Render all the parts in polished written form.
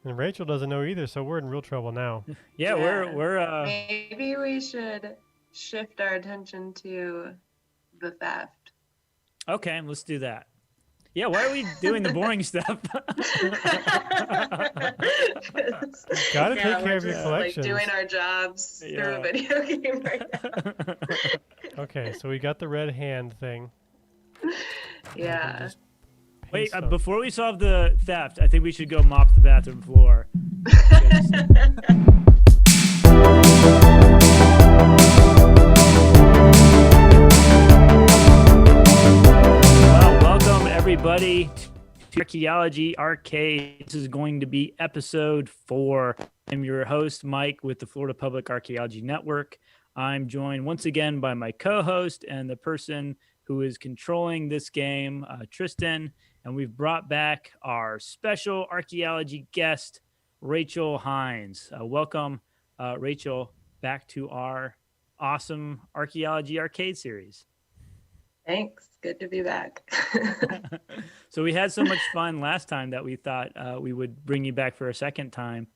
And Rachel doesn't know either, so we're in real trouble now. Yeah, we're Maybe we should shift our attention to the theft. okay. Let's do that. Yeah, why are we doing the boring stuff? Gotta take Yeah, care we're of your just like collections. doing our jobs through a Yeah. video game right now. Okay, so we got the red hand thing. We can Yeah. just Wait, paste on. before we solve the theft, I think we should go mop the bathroom floor. Well, welcome everybody to Archaeology Arcade. This is going to be episode 4. I'm your host, Mike, with the Florida Public Archaeology Network. I'm joined once again by my co-host and the person who is controlling this game, Tristan. And we've brought back our special archaeology guest, Rachel Hines. Welcome, Rachel, back to our awesome Archaeology Arcade series. Thanks. Good to be back. So we had so much fun last time that we thought we would bring you back for a second time.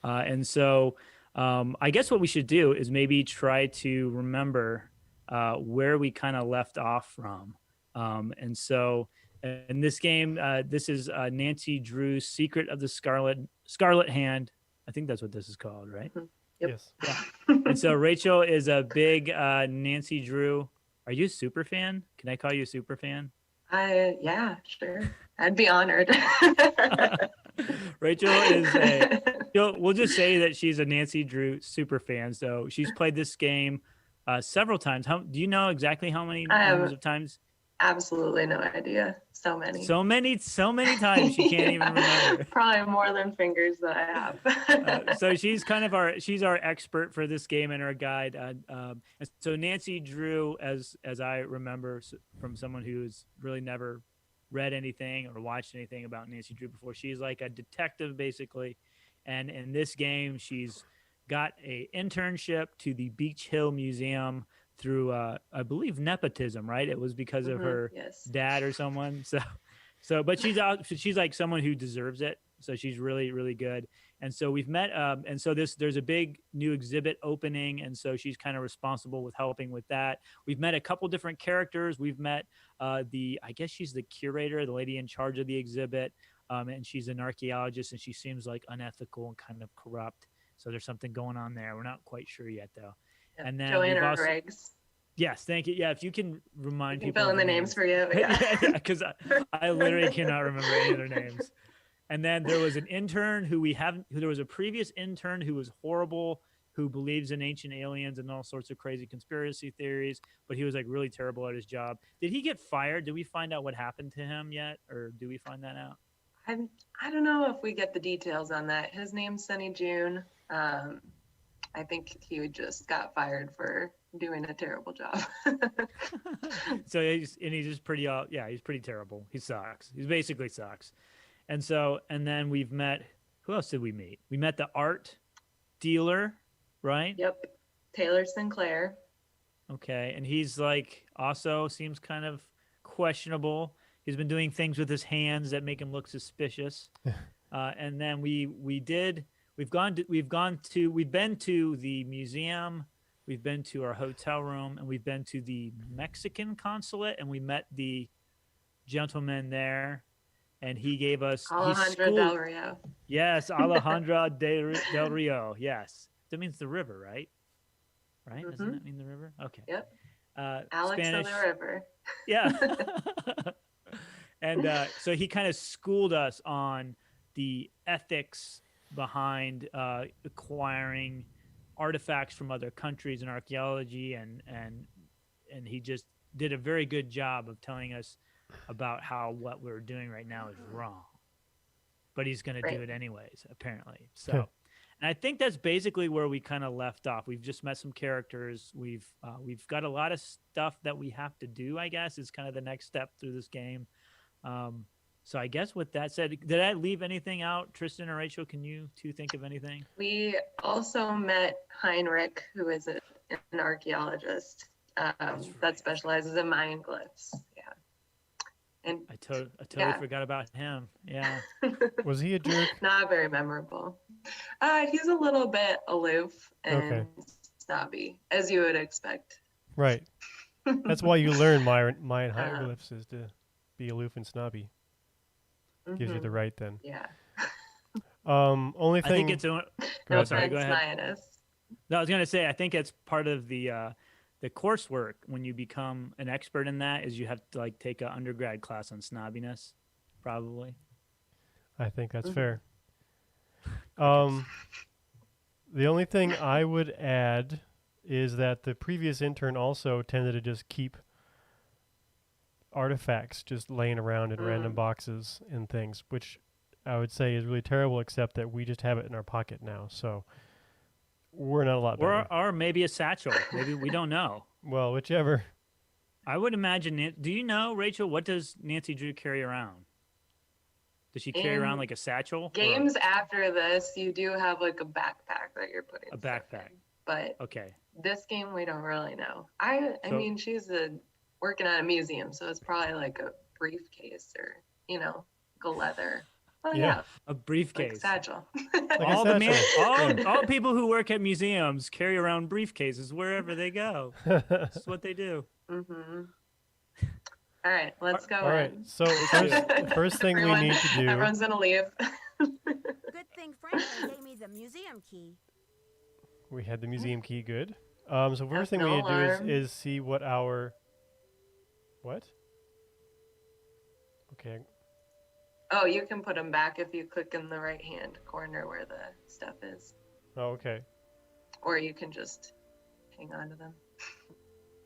And so I guess what we should do is maybe try to remember where we kind of left off from. And so in this game, this is Nancy Drew's Secret of the Scarlet Hand. I think that's what this is called, right? Yep. Yes. Yeah. And so Rachel is a big Nancy Drew. Are you a super fan? Can I call you a super fan? Yeah, sure. I'd be honored. Rachel is we'll just say that she's a Nancy Drew super fan. So she's played this game several times. Do you know exactly how many numbers of times? Absolutely no idea. So many. So many times she can't even remember. Probably more than fingers that I have. So she's kind of our expert for this game and our guide. And so Nancy Drew, as I remember from someone who's really never read anything or watched anything about Nancy Drew before, she's like a detective basically. And in this game, she's got a internship to the Beach Hill Museum through I believe nepotism, right? It was because of her dad or someone. But she's like someone who deserves it. So she's really, really good. And so we've met and so there's a big new exhibit opening, and so she's kind of responsible with helping with that. We've met a couple different characters. We've met I guess she's the curator, the lady in charge of the exhibit, and she's an archaeologist, and she seems like unethical and kind of corrupt. So there's something going on there. We're not quite sure yet though. And then Joanna Riggs. Yes, thank you. Yeah, if you can remind people. Fill in the names for you. Yeah, because I literally cannot remember any of their names. And then there was an intern there was a previous intern who was horrible, who believes in ancient aliens and all sorts of crazy conspiracy theories, but he was like really terrible at his job. Did he get fired? Did we find out what happened to him yet? Or do we find that out? I don't know if we get the details on that. His name's Sunny June. I think he just got fired for doing a terrible job. So he's just pretty he's pretty terrible. He sucks. He basically sucks. And then we've met, who else did we meet? We met the art dealer, right? Yep. Taylor Sinclair. Okay. And he's like also seems kind of questionable. He's been doing things with his hands that make him look suspicious. And then we've been to the museum, we've been to our hotel room, and we've been to the Mexican consulate, and we met the gentleman there, and he gave us Alejandro Del Rio. Yes, Alejandro Del Rio. Yes, that means the river, right? Right? Mm-hmm. Doesn't that mean the river? Okay. Yep. Alex Spanish. of the River. Yeah. And so he kind of schooled us on the ethics behind acquiring artifacts from other countries in archaeology, and he just did a very good job of telling us about how what we're doing right now is wrong, but he's going to do it anyways, apparently. So and I think that's basically where we kind of left off. We've just met some characters. We've got a lot of stuff that we have to do, I guess, is kind of the next step through this game. So I guess with that said, did I leave anything out? Tristan or Rachel, can you two think of anything? We also met Heinrich, who is an archaeologist that specializes in Mayan glyphs. Yeah. And I totally Yeah. forgot about him. Yeah. Was he a jerk? not very memorable. He's a little bit aloof and Okay. snobby, as you would expect. Right. That's why you learn Mayan Um, hieroglyphs is to be aloof and snobby. Gives you the mhm, right then. Yeah. Only I think thing. it's a, Go No ahead, sorry, Mike. go offense, ahead. Nihilus. No, I was gonna say I think it's part of the coursework when you become an expert in that is you have to like take an undergrad class on snobbiness, probably. I think that's Mhm. fair. Crickets. The only thing I would add is that the previous intern also tended to just keep artifacts just laying around in random Mm. boxes and things, which I would say is really terrible, except that we just have it in our pocket now. So we're not a lot better. Or maybe a satchel. Maybe we don't know. Well, whichever. I would imagine it. Do you know, Rachel, what does Nancy Drew carry around? Does she carry around In like a satchel? Or Games after this, you do have like a backpack that you're putting A stuff backpack. in. But okay. this game, we don't really know. I So- mean, she's working at a museum, so it's probably like a briefcase or, like a leather. Oh, Yeah. yeah, A like briefcase. satchel. Like a all the satchel. all people who work at museums carry around briefcases wherever they go. That's what they do. Mm-hmm. All right, let's go. All right. in. So first thing we Everyone- need to do. Everyone's gonna leave. Good thing Franklin gave me the museum key. We had the museum key. Good. So first That's thing we no need to do alarm. is see what our. What? Okay. Oh, you can put them back if you click in the right hand corner where the stuff is, Oh, okay. or you can just hang on to them.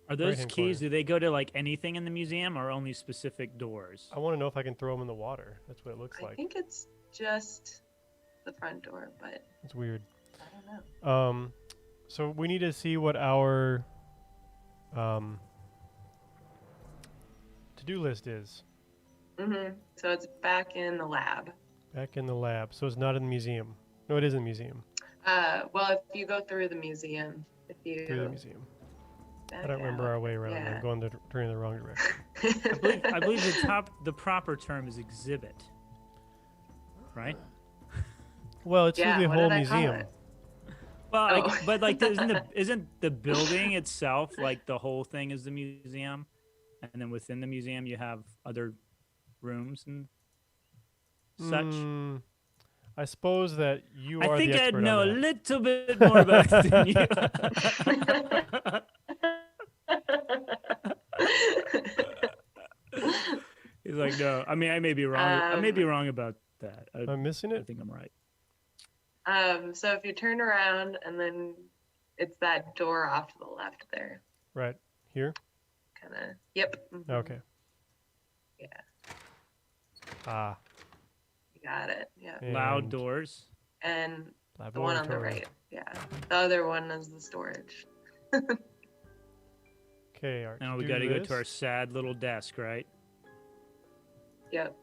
Are those Right-hand keys? corner. Do they go to like anything in the museum or only specific doors? I want to know if I can throw them in the water. That's what it looks I like. think it's just the front door, but It's weird. I don't know. So we need to see what our to-do list is. So it's back in the lab. Back in the lab. So it's not in the museum. No, it is in the museum. Well, if you go through the museum, if you Through the museum. back I don't remember out. our way around. Yeah. I'm going turning the wrong direction. I believe the proper term is exhibit. Right? Well, it's Yeah, through the what whole did I call museum. it? Well, Oh. like, but like, isn't the building itself like the whole thing is the museum, and then within the museum you have other rooms and such. I suppose that you I are think the I'd expert know a on that. little bit more about it than you. He's like, no. I mean, I may be wrong. I may be wrong about that. I'm missing I it. think I'm right. So if you turn around and then it's that door off to the left there. Right here. Kind of. Yep. mhm, Okay. Yeah. Ah. You got it. Yeah. Loud and doors. And the one on the laboratory. right. Yeah. The other one is the storage. Okay. Our Now we to-do got to go to our list. sad little desk, right? Yep.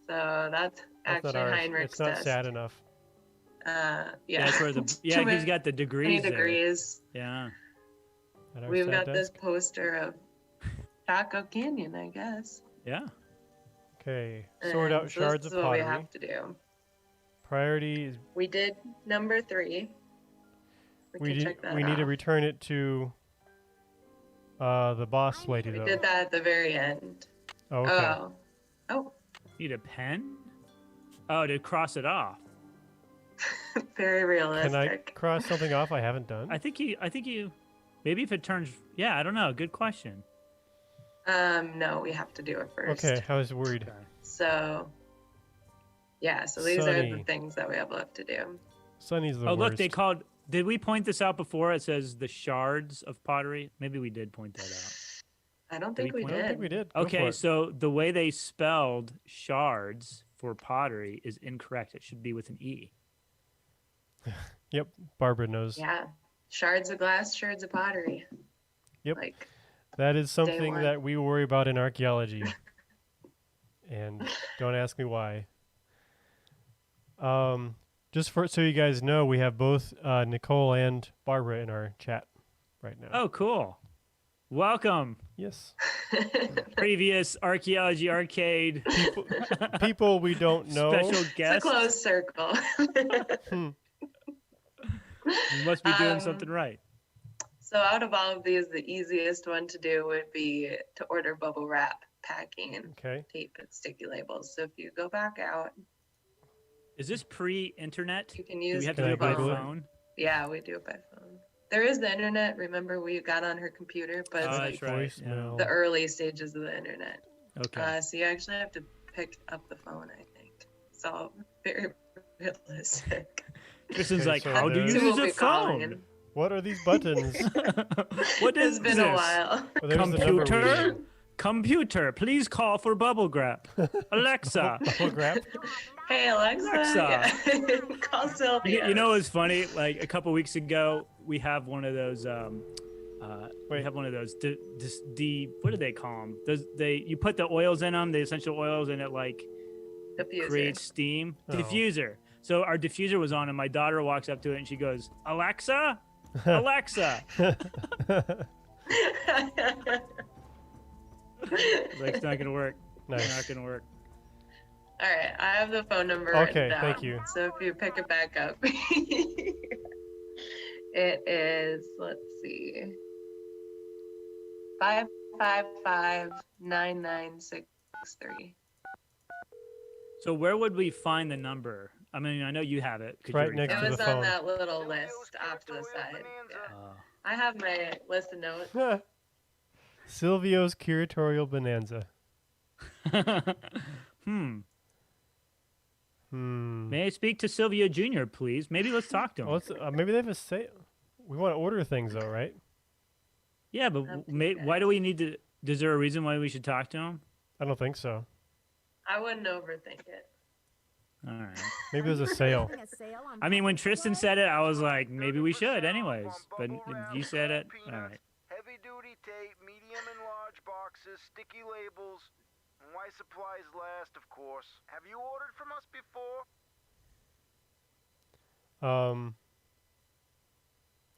So that's That's not actually ours. Heinrich's It's not desk. sad enough. Yeah. That's where the Too yeah. He's many got the degrees there. degrees. Yeah. At our We've sad got this desk. poster of Chaco Canyon, I guess. Yeah. Okay. Sort out And so shards this of is what pottery. we have to do. Priority is We did number 3. We can check that we need to off. return it to the boss lady We though. did that at the very end. Oh, okay. Oh, Need a pen? Oh, to cross it off. very realistic. Can I cross something off I haven't done? I think you. Maybe if it turns. Yeah, I don't know. Good question. No, we have to do it first. Okay, I was worried. Okay. So, yeah, so these are the Sunny. things that we have left to do. Sunny's the Oh, worst. look, they called. Did we point this out before? It says the shards of pottery. Maybe we did point that out. I don't Did think we we point- I don't did. think we did. Go for Okay, it. so the way they spelled shards for pottery is incorrect. It should be with an E. Yep, Barbara knows. Yeah. Shards of glass, shards of pottery. Yep. Like, That is something one. that we worry about in archaeology. And don't ask me why. Just so you guys know, we have both Nicole and Barbara in our chat right now. Oh, cool. Welcome. Yes. Previous Archaeology Arcade People we don't know. special It's a guest. closed circle. Hmm. You must be doing something right. So out of all of these, the easiest one to do would be to order bubble wrap, packing, Okay. tape, and sticky labels. So if you go back out, Is this pre-internet? you can Do use we have Can to do I it by Google it? phone? Yeah, we do it by phone. There is the internet. Remember, we got on her computer, but it's Oh, like that's right. Yeah. Voicemail. the early stages of the internet. Okay. So you actually have to pick up the phone, I think. It's all very realistic. Kristen's Okay, like, so how do you there's- Who use will a be calling? phone? What are these buttons? What is It's been this? a while. Oh, there's the number we Computer? need. Computer, please call for bubble grab. Alexa. Bubble grab? Hey, Alexa. Alexa. Yeah. Call Sylvia. You know what's funny? Like a couple weeks ago, we have one of those. We Wait. have one of those. What do they call them? You put the oils in them, the essential oils, and it like Diffuser. creates steam. Oh. Diffuser. So our diffuser was on, and my daughter walks up to it and she goes, "Alexa, Alexa." Like it's not gonna work. It's Nice. not gonna work. All right, I have the phone number. Okay, written down. thank you. So if you pick it back up, it is. Let's see. 555-9963. So where would we find the number? I mean, I know you have it. 'cause you Right already next It to found the was on phone. that little list off to the side. Yeah. I have my list of notes. Silvio's curatorial bonanza. Hmm. Hmm. May I speak to Sylvia Jr., please? Maybe let's talk to him. Well, maybe they have a sale. We want to order things though, right? Yeah, but Up to you why do we need to? Is there a reason why we should talk to him? I don't think so. I wouldn't overthink it. All right. Maybe there's a sale. Having a sale on I mean, when bubble Tristan wrap? said it, I was like, maybe we should, anyways. But if you said it, all right. Heavy duty tape, medium and large boxes, sticky labels, and why supplies last, of course. Have you ordered from us before?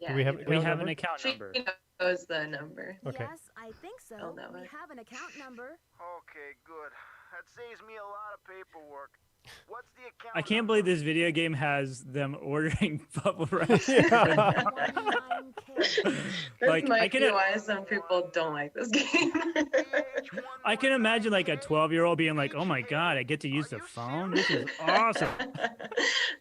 Yeah, we have you an We account have number? an account She number. knows the number. Okay. Yes, I think so. Oh, that we way. have an account number. Okay, good. That saves me a lot of paperwork. What's the account I can't believe this video game has them ordering bubble wrap. 19K. This Like, I might can- be why some people don't like this game. I can imagine like a 12-year-old being like, "Oh my god, I get to use the phone. This is awesome."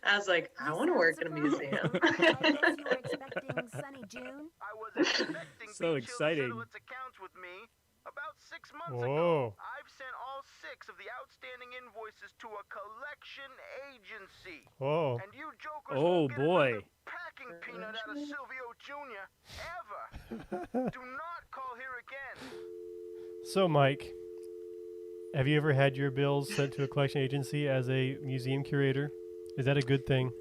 I was like, I You want to sound work in a surprised. museum. I guess you were expecting Sunny June. I was expecting So Beach Hill to exciting. settle its accounts with me about 6 months Whoa. ago. I've sent all 6 of the outstanding invoices to a collection agency. Whoa. And you jokers Oh, won't get boy. another packing peanut out of Silvio Jr. ever. Do not call here again. So, Mike, have you ever had your bills sent to a collection agency as a museum curator? Is that a good thing?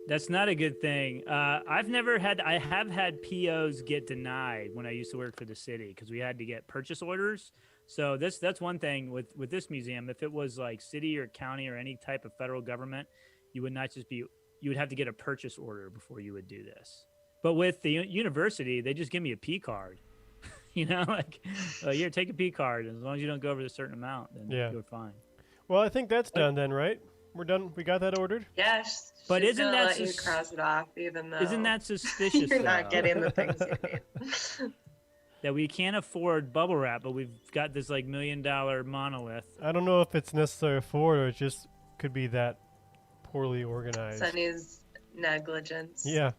That's not a good thing. I have had POs get denied when I used to work for the city because we had to get purchase orders. So that's one thing with this museum. If it was like city or county or any type of federal government, you would not just be, you would have to get a purchase order before you would do this. But with the university, they just give me a P card. You know, like, here, take a P card. As long as you don't go over a certain amount, then Yeah. you're fine. Well, I think that's done then, right? We're done. We got that ordered? Yeah, But she's isn't gonna that let you sus- cross it off, even though Isn't that suspicious? you're not though? getting the things you need? That we can't afford bubble wrap, but we've got this like $1 million monolith. I don't know if it's necessary for it or it just could be that poorly organized. Sunny's negligence. Yeah, I'm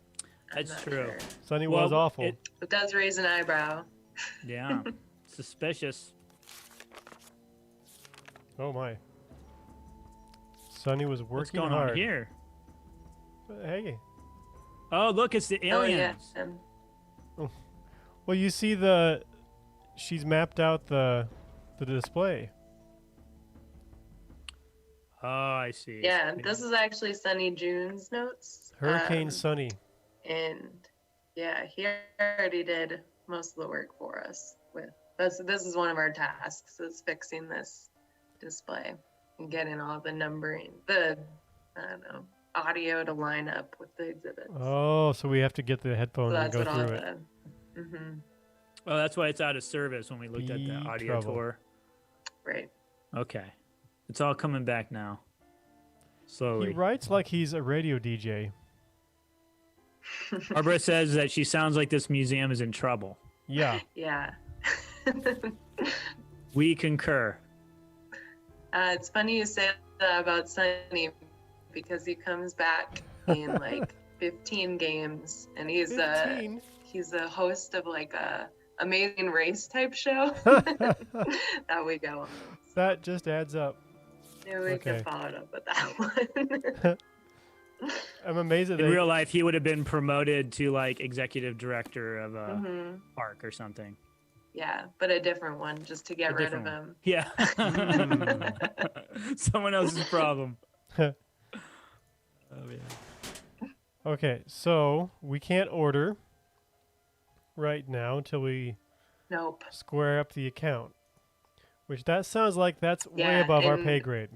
That's not true. sure. Sunny Well, was awful. it- It does raise an eyebrow. Yeah, suspicious. Oh my. Sunny was What's working going hard. on here? Hey. Oh, look, it's the Oh yeah. aliens. Well, you see she's mapped out the display. Oh, I see. Yeah, this is actually Sunny June's notes. Hurricane Sunny. And yeah, he already did most of the work for us. This is one of our tasks, is fixing this display and getting all the numbering, I don't know, audio to line up with the exhibits. Oh, so we have to get the So headphones and that's go what all through it. the. Oh, that's why it's out of service when we looked at the Be audio trouble. tour. Right. Okay. It's all coming back now. He Slowly. writes like he's a radio DJ. Barbara says that she sounds like this museum is in trouble. Yeah. Yeah. We concur. It's funny you say that about Sunny because he comes back in like 15 games and he's 15. he's a host of like a Amazing Race type show that we go on. That just adds up. Maybe we Okay. can follow it up with that one. I'm amazed that In they real life, he would have been promoted to like executive director of a hmm park or something. Yeah, but a different one just to get A rid of different him. Yeah. Someone else's problem. Oh, yeah. Okay, so we can't order right now until we Nope. square up the account. Which that sounds like that's way Yeah, above our and- pay grade.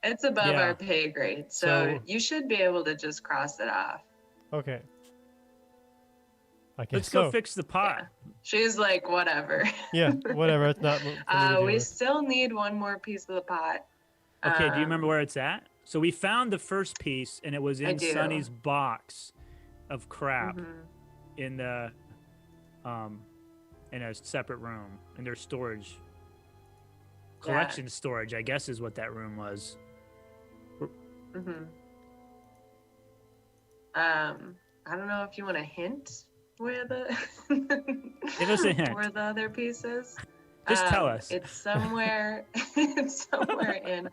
It's above Yeah. our pay grade, so So- you should be able to just cross it off. Okay. I guess Let's go so. fix the pot. She's like, whatever. Yeah, whatever. It's not. For me to deal We with. still need one more piece of the pot. Okay, do you Um, remember where it's at? So we found the first piece, and it was I in do. Sonny's box of crap mhm. in the in a separate room in their storage collection storage, I guess is what that room was. Mhm. I don't know if you want a hint where the Give us a hint. where the other piece is. Just tell us. It's somewhere. It's somewhere in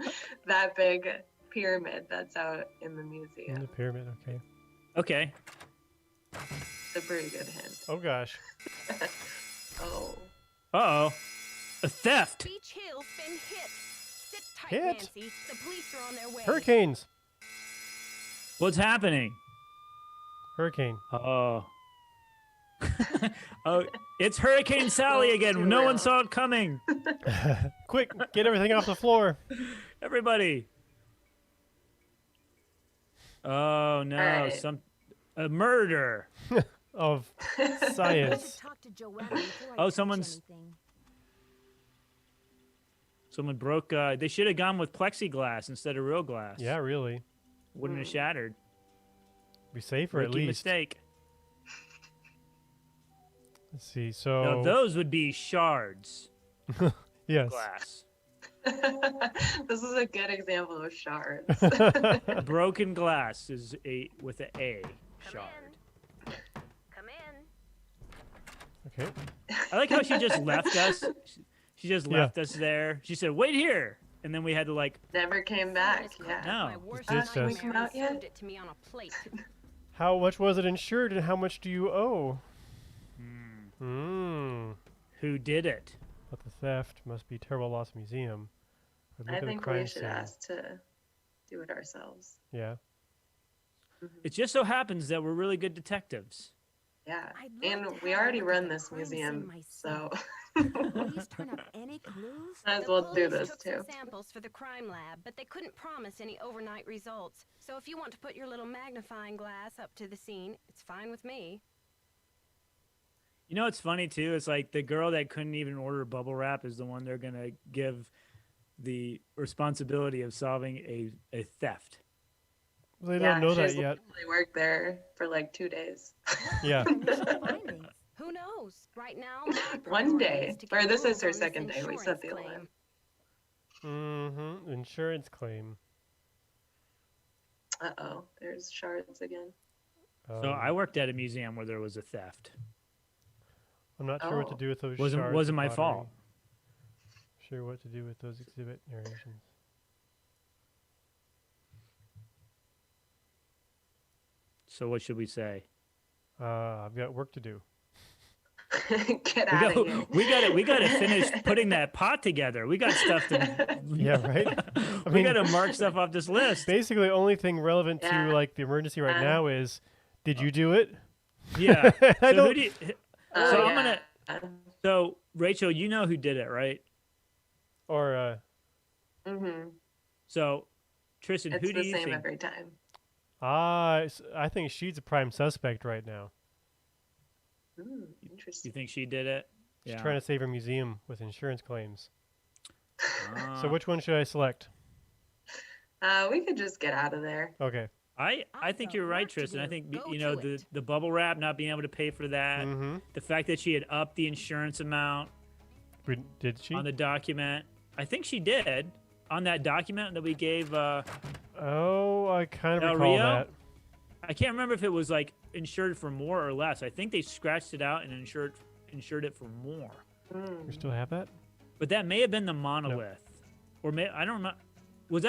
that big pyramid that's out in the In museum. the pyramid. Okay. Okay. It's a pretty good hint. Oh gosh. Oh. Uh-oh. A theft. Beach Hill's been hit. Sit tight, Hit? Nancy. The police are on their way. Hurricanes. What's happening? Hurricane. Oh. Oh, it's Hurricane Sally again. No one saw it coming. Quick, get everything off the floor. Everybody. Oh no, right. a murder. Of I should science. talk to Joanna before I Oh, touch someone's- anything. Someone broke they should have gone with plexiglass instead of real glass. Yeah, really. Wouldn't have shattered. Be safer at Rookie least. mistake. Let's see. Now So those would be shards yes. glass. This is a good example of shards. Broken glass is with an A Come shard. in. Come in. Okay. I like how she just left us. She just Yeah. left us there. She said, "Wait here," and then we had to like. Never came Someone back. has cooked Yeah. up No, my worst ditched us. nightmare Come out and served yet? it to me on a plate. How much was it insured, and how much do you owe? Hmm, Hmm. who did it? But the theft must be terrible lost museum. Look I at the think crime we should scene. ask to do it ourselves. Yeah. It just so happens that we're really good detectives. Yeah. I'd love And to we have a already look at run the this crime scene museum, so myself. Police turn up any clues? might as The well do police this took too. some samples for the crime lab, but they couldn't promise any overnight results. So if you want to put your little magnifying glass up to the scene, it's fine with me. You know what's funny too? It's like the girl that couldn't even order bubble wrap is the one they're gonna give the responsibility of solving a theft. They don't know that she's yet. literally worked there for like 2 days. Yeah. Initial findings. Who knows? Right now, my One priority day. is to Or get this proof is her on this second day. We set insurance the claim. alarm. Mm-hmm. Insurance claim. Uh-oh. There's shards again. So I worked at a museum where there was a theft. I'm not sure what to Oh. do with those Wasn't shards of my pottery. fault. Sure what to do with those exhibit narrations. So what should we say? I've got work to do. Get out of here. We gotta finish putting that pot together. We got stuff to. Yeah, right? we mean- gotta mark stuff off this list. Basically, only thing relevant Yeah. to like the emergency right Um, now is, did you do it? Yeah. I So who don't. do you, Oh, so I'm yeah. gonna. So Rachel, you know who did it, right? Or Mm-hmm. So Tristan, It's who do the you same think? every time. I think she's a prime suspect right now. Ooh. You Interesting. think she did it? She's Yeah. trying to save her museum with insurance claims. Ah. So which one should I select? We could just get out of there. Okay. I I've think got you're right, work to Tristan. I do. think Go you know to the it. the bubble wrap not being able to pay for that, Mm-hmm. the fact that she had upped the insurance amount Did she? on the document. I think she did on that document that we gave. Oh, I kind of Del recall Rio? that. I can't remember if it was like insured for more or less. I think they scratched it out and insured it for more. You still have that? But that may have been the monolith, or I don't know. Was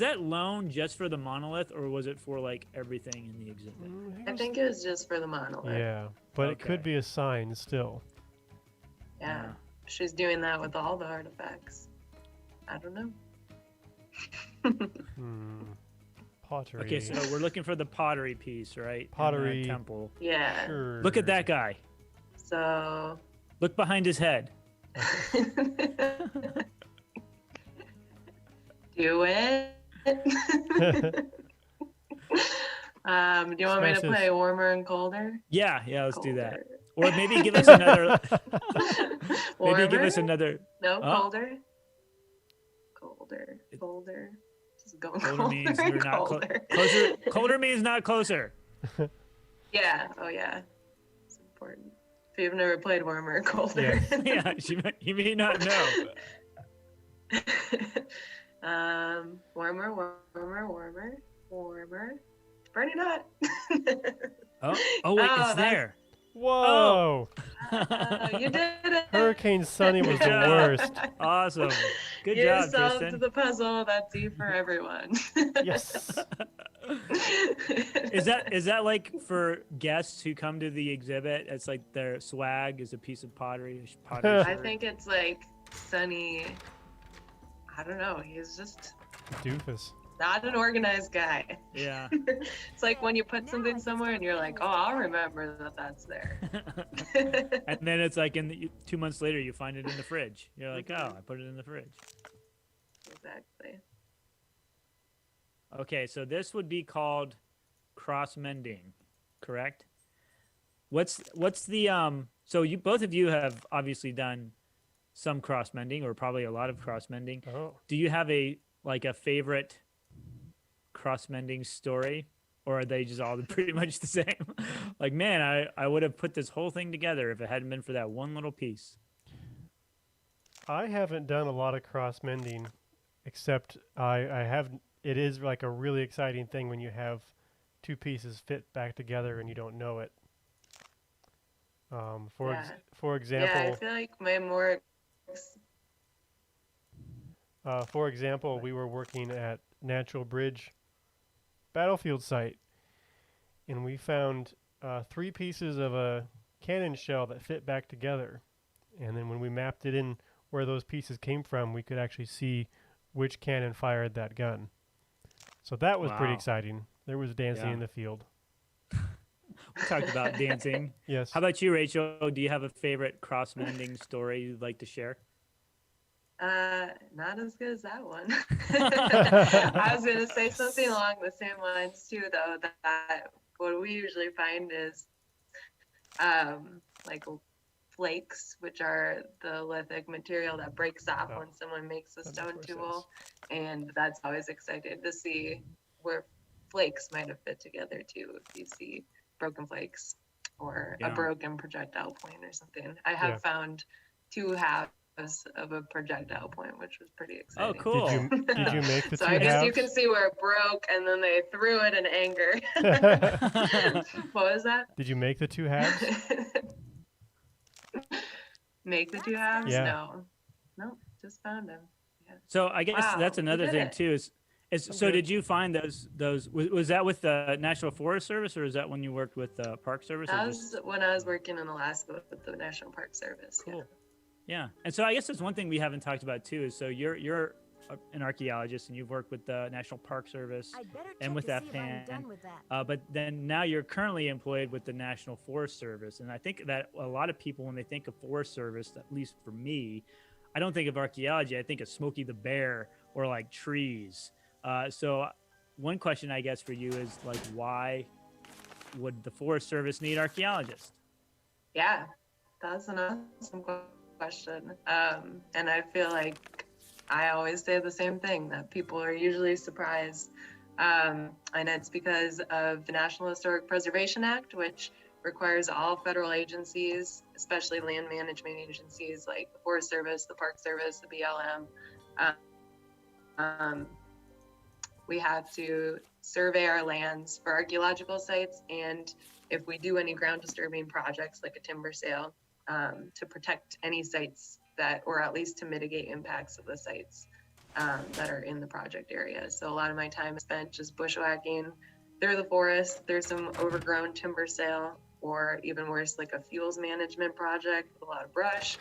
that loan just for the monolith, or was it for like everything in the exhibit? I think it was just for the monolith. Yeah, but it could Okay. be a sign still. Yeah. She's doing that with all the artifacts. I don't know. Pottery. Okay, so we're looking for the pottery piece, right? In the Pottery. temple. Yeah. Sure. Look at that guy. So. Look behind his head. Do it. Do you want me to Smash this. play warmer and colder? Yeah, let's do that. Colder. Or maybe give us another. Warmer? Maybe give us another. No, Oh. colder. Colder. Colder. Just going Colder colder. means and we're not colder. closer. Colder means not closer. Yeah. Oh yeah. It's important. If you've never played warmer or colder. Yeah, you may not know. Warmer, warmer. It's burning hot. Oh wait, Oh, it's that's- there. Whoa! You did it. Hurricane Sunny was the Good job. worst. Awesome. Good You job, solved Tristan. the puzzle. That's E for everyone. Yes. Is that like for guests who come to the exhibit? It's like their swag is a piece of pottery. I shirt. think it's like Sunny. I don't know. He's just Doofus. not an organized guy. Yeah. It's like when you put something somewhere and you're like, oh, I'll remember that that's there. And then it's like 2 months later you find it in the fridge. You're like, oh, I put it in the fridge. Exactly. Okay, so this would be called cross mending, correct? What's the so you both of you have obviously done some cross mending or probably a lot of cross mending. Oh. Do you have a favorite cross mending story, or are they just all pretty much the same? Like, man, I would have put this whole thing together if it hadn't been for that one little piece. I haven't done a lot of cross mending, except I have. It is like a really exciting thing when you have two pieces fit back together and you don't know it. For Yeah. for example, Yeah, I feel like my more. for example, we were working at Natural Bridge battlefield site, and we found 3 pieces of a cannon shell that fit back together. And then when we mapped it in where those pieces came from, we could actually see which cannon fired that gun. So that was pretty Wow. exciting. There was dancing Yeah. in the field. We talked about dancing. Yes. How about you, Rachel? Do you have a favorite cross mending story you'd like to share? Not as good as that one. I was gonna say something along the same lines too, though. That what we usually find is, like flakes, which are the lithic material that breaks off Oh. when someone makes a That makes stone more tool, and that's always excited to see where flakes might have fit together too. If you see broken flakes or Yeah. a broken projectile point or something, I have Yeah. found 2 halves of a projectile point, which was pretty Oh, exciting. cool. Did you make the So two I guess you halves? can see where it broke, and then they threw it in anger. What was that? Did you make the 2 halves? Make the 2 halves? Yeah. No, just found them. So I guess Wow, that's you another did thing it. too. So Okay. did you find those? Was that with the National Forest Service, or is that when you worked with the Park Service? or That just- was when I was working in Alaska with the National Park Service. Cool. Yeah, and so I guess that's one thing we haven't talked about too. Is so you're an archaeologist and you've worked with the National Park Service, I'd better and check with to that see if I'm fan, done with that. but then now you're currently employed with the National Forest Service, and I think that a lot of people when they think of Forest Service, at least for me, I don't think of archaeology. I think of Smokey the Bear or like trees. So one question I guess for you is like, why would the Forest Service need archaeologists? Yeah, that's an awesome question. And I feel like I always say the same thing, that people are usually surprised. And it's because of the National Historic Preservation Act, which requires all federal agencies, especially land management agencies like the Forest Service, the Park Service, the BLM, we have to survey our lands for archaeological sites, and if we do any ground disturbing projects like a timber sale, to protect any sites that, or at least to mitigate impacts of the sites that are in the project area. So a lot of my time is spent just bushwhacking through the forest. There's some overgrown timber sale, or even worse, like a fuels management project with a lot of brush,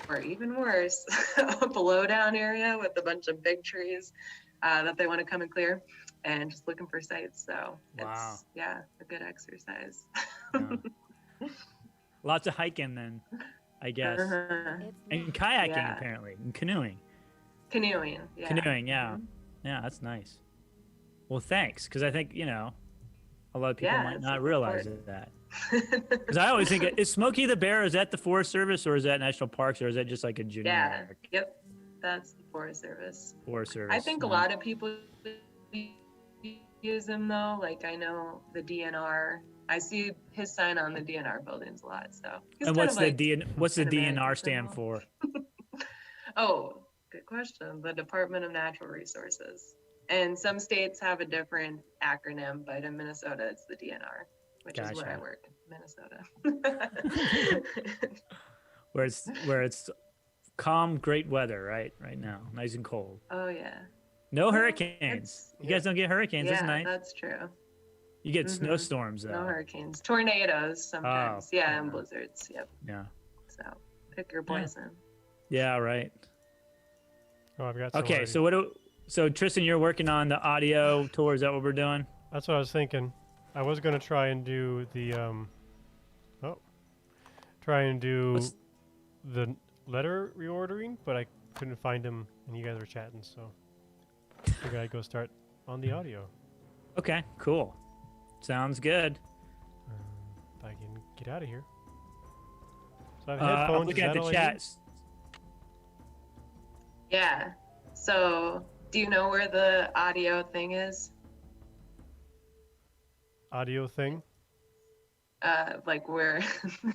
or even worse, a blowdown area with a bunch of big trees that they want to come and clear, and just looking for sites. So Wow. it's, yeah, a good exercise. Yeah. Lots of hiking then, I guess. Uh-huh. And kayaking, Yeah. apparently, and canoeing. Canoeing. Yeah. Canoeing, yeah. Mhm. Yeah, that's nice. Well, thanks, because I think, a lot of people Yeah, might it's not super realize important. that. Because I always think, is Smokey the Bear, is that the Forest Service, or is that National Parks, or is that just like a Yeah. generic Yep. That's the Forest Service. Forest Service? I think a lot of people use them though. Like I know the DNR. I see his sign on the DNR buildings a lot. So. He's And kind what's of like what's the an American DNR stand symbol. for? Oh, good question. The Department of Natural Resources. And some states have a different acronym, but in Minnesota, it's the DNR, which is where I Gotcha. work, Minnesota. Where it's calm, great weather, right now, nice and cold. Oh yeah. No Well, hurricanes. it's- You guys don't get hurricanes. That's Yeah, nice. that's true. You get Mhm. snowstorms though. No hurricanes, tornadoes sometimes. Oh, yeah, and yeah. blizzards. Yep. Yeah. So pick your poison. Yeah. Right. Oh, I've got some Okay. already. So Tristan, you're working on the audio tour. Is that what we're doing? That's what I was thinking. I was gonna try and do the What's- the letter reordering, but I couldn't find them, and you guys were chatting, so I gotta go start on the audio. Okay. Cool. Sounds good. If I can get out of here. So I have I'm headphones. looking is at that the all I need? chat. Yeah. So do you know where the audio thing is? Audio thing. Like where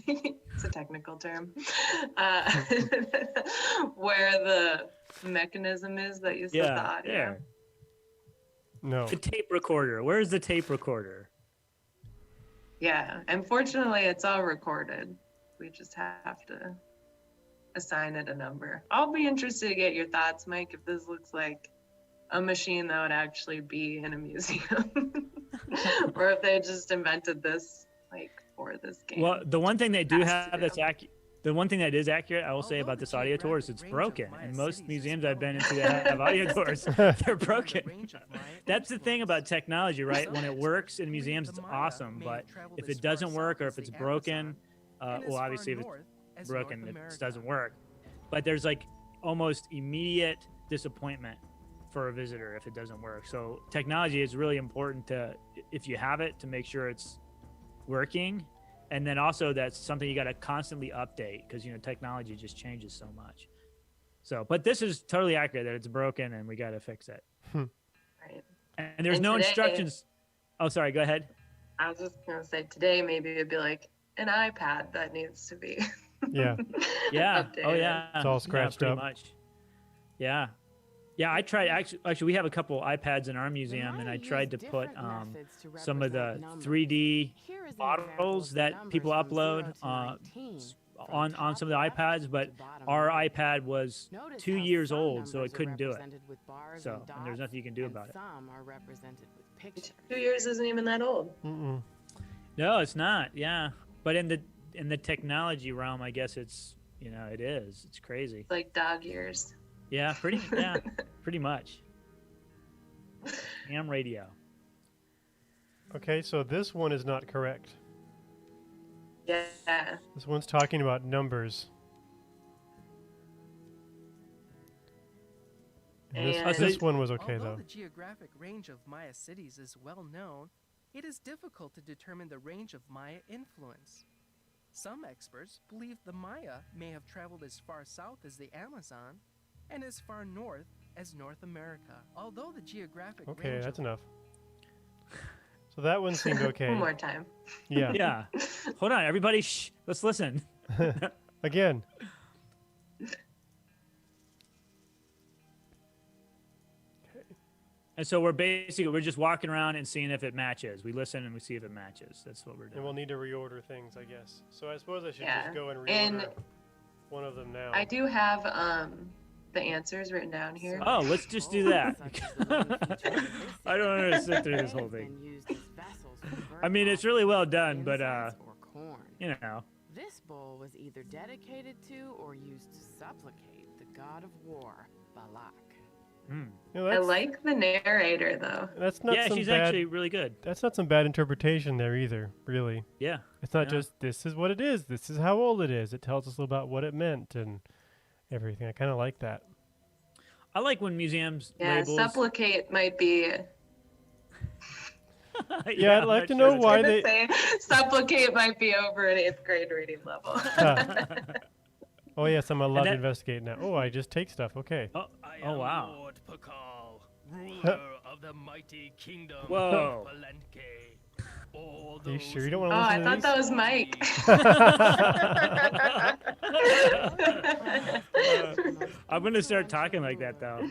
it's a technical term. Where the mechanism is that you set the Yeah. audio. Yeah. No. The tape recorder. Where's the tape recorder? Yeah. Unfortunately, it's all recorded. We just have to assign it a number. I'll be interested to get your thoughts, Mike, if this looks like a machine that would actually be in a museum. Or if they just invented this like for this game. Well, the one thing they do Has to have that's do. accurate. The one thing that is accurate, I will say Although about the this audio tour is it's geographic broken. range of In Maya most cities is museums I've been well into that have audio tours, they're broken. range of Maya That's the thing about influence. technology, right? Some When it experts works in believe museums, the it's Maya awesome. may But have traveled if as it far doesn't work or south if as it's the broken, Amazon and as well, far obviously if it's north as broken, North it just America. doesn't work. But there's like almost immediate disappointment for a visitor if it doesn't work. So technology is really important to, if you have it, to make sure it's working. And then also that's something you got to constantly update because, technology just changes so much. So, but this is totally accurate that it's broken and we got to fix it. Right. And there's And no today- instructions. Oh, sorry. Go ahead. I was just gonna say today maybe it'd be like an iPad that needs to be Yeah. Yeah. Oh, updated. yeah. It's all Yeah, scratched pretty up. much. Yeah. Yeah. I tried actually, we have a couple iPads in our museum and I tried to put some of the 3D models that people upload on some of the iPads, but our iPad was 2 years old, so it couldn't do it. So, and there's nothing you can do about it. 2 years isn't even that old. Mm-mm. No, it's not. Yeah. But in the technology realm, I guess it's, it is. It's crazy. It's like dog years. Yeah, pretty much. Ham radio. Okay, so this one is not correct. Yeah. This one's talking about numbers. And And- this one was okay, Although though. the geographic range of Maya cities is well known, it is difficult to determine the range of Maya influence. Some experts believe the Maya may have traveled as far south as the Amazon and as far north as North America. Although the geographic Okay, range that's of enough. So that one seemed okay. One more time. Yeah. Yeah. Hold on, everybody. Shh. Let's listen. Again. And so we're just walking around and seeing if it matches. We listen and we see if it matches. That's what we're doing. And we'll need to reorder things, I guess. So I suppose I should Yeah. just go and reorder And one of them now. I do have the answers written down here. Oh, let's just do that. I don't want to sit through this whole thing. I mean, it's really well done, but you know. This bowl was either dedicated to or used to supplicate the god of war, Balak. You know, I that's, like the narrator though. that's not Yeah, some she's bad, actually really good. That's not some bad interpretation there either, really. Yeah. It's not Yeah. just, this is what it is, this is how old it is. It tells us a little about what it meant and everything. I kind of like that. I like when museums Yeah, labels. supplicate might be. Yeah, I'd I'm like not to sure know that's- why I'm they... gonna say supplicate might be over an 8th grade reading level. Oh, yes, I'm allowed to that- investigate now. Oh, I just take stuff. Okay. Oh, I oh am wow. Lord Pakal, ruler of the mighty kingdom Whoa. of Palenque. All Are you those sure you don't who want to Oh, listen I to thought these? that was Mike. I'm gonna start talking like that though.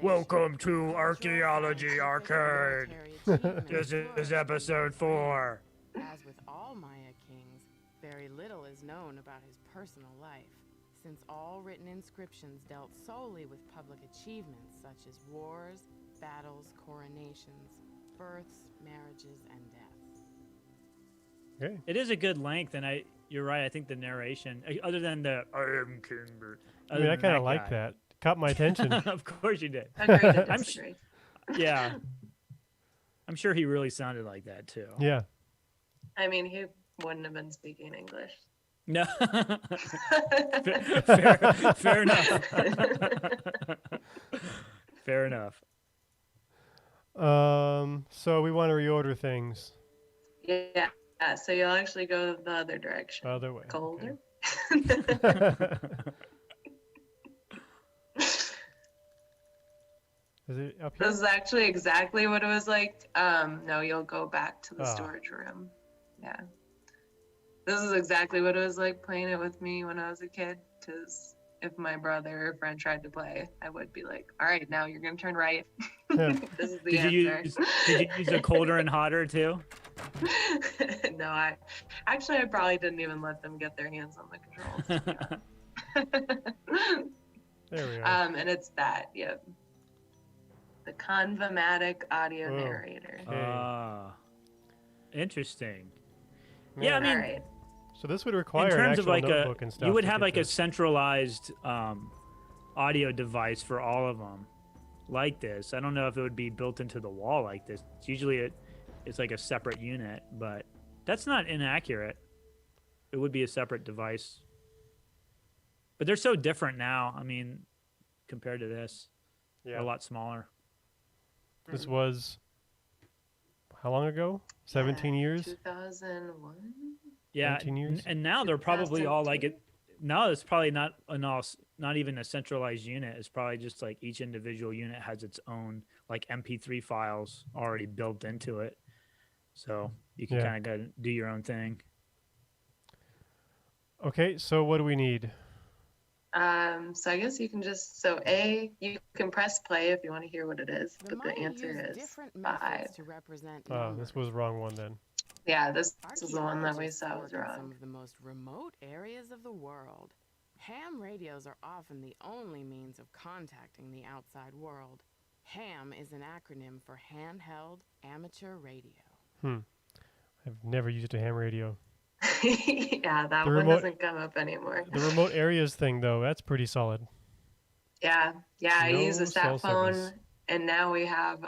Welcome to Archaeology Arcade. This is episode 4. As with all Maya kings, very little is known about his personal life, since all written inscriptions dealt solely with public achievements such as wars, battles, coronations, births, marriages, and deaths. Okay. It is a good length, and you're right. I think the narration, other than the I am king, I mean, I kind of like guy. that. Caught my attention. Of course you did. Agree to I'm disagree. Yeah. I'm sure he really sounded like that too. Yeah. I mean, he wouldn't have been speaking English. No. Fair enough. Fair enough. So we want to reorder things. Yeah. So you'll actually go the other direction. Other way. Colder. Okay. Is it up here? This is actually exactly what it was like. No, you'll go back to the Oh. storage room. Yeah. This is exactly what it was like playing it with me when I was a kid. Because if my brother or friend tried to play, I would be like, all right, now you're going to turn right. This is the Did you answer. use a colder and hotter too? No, I probably didn't even let them get their hands on the controls. There we are. And it's that, yep. The Convomatic audio Oh. narrator. Okay. Ah, interesting. Yeah, I mean, All right. So this would in require an terms actual of like notebook and stuff. you would to have get like a this. centralized audio device for all of them, like this. I don't know if it would be built into the wall like this. Usually it's like a separate unit, but that's not inaccurate. It would be a separate device. But they're so different now. I mean, compared to this, they're Yeah. a lot smaller. This was how long ago? 17 years? 2001? Yeah, 17 years? and now they're probably all like 2017. it. Now it's probably not not even a centralized unit. It's probably just like each individual unit has its own like MP3 files already built into it, so you can Yeah. kind of go do your own thing. Okay, so what do we need? So I guess you can just, you can press play if you want to hear what it is, but the Maya answer used is different 5. methods to represent Oh, numbers. this was wrong one then. Yeah, this is the one that we Archaeologists saw was work in Some wrong. of the most remote areas of the world. Ham radios are often the only means of contacting the outside world. HAM is an acronym for Handheld Amateur Radio. I've never used a ham radio. Yeah, that The one remote- doesn't come up anymore. The remote areas thing, though, that's pretty solid. Yeah, I use No a cell sat phone, service. and now we have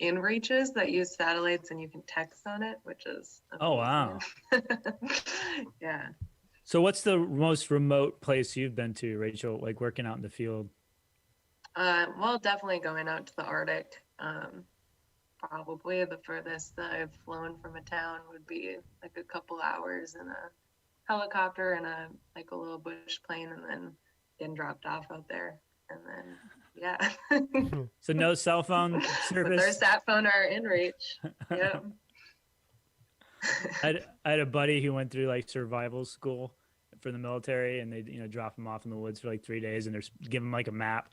inReaches that use satellites, and you can text on it, which is Oh, wow. amazing. Yeah. So what's the most remote place you've been to, Rachel? Like working out in the field? Well, definitely going out to the Arctic. probably the furthest that I've flown from a town would be like a couple hours in a helicopter and a little bush plane, and then getting dropped off out there, and then yeah. So no cell phone With our service. sat phone are in reach. Yep. I had a buddy who went through like survival school for the military, and they drop him off in the woods for like 3 days, and give him like a map,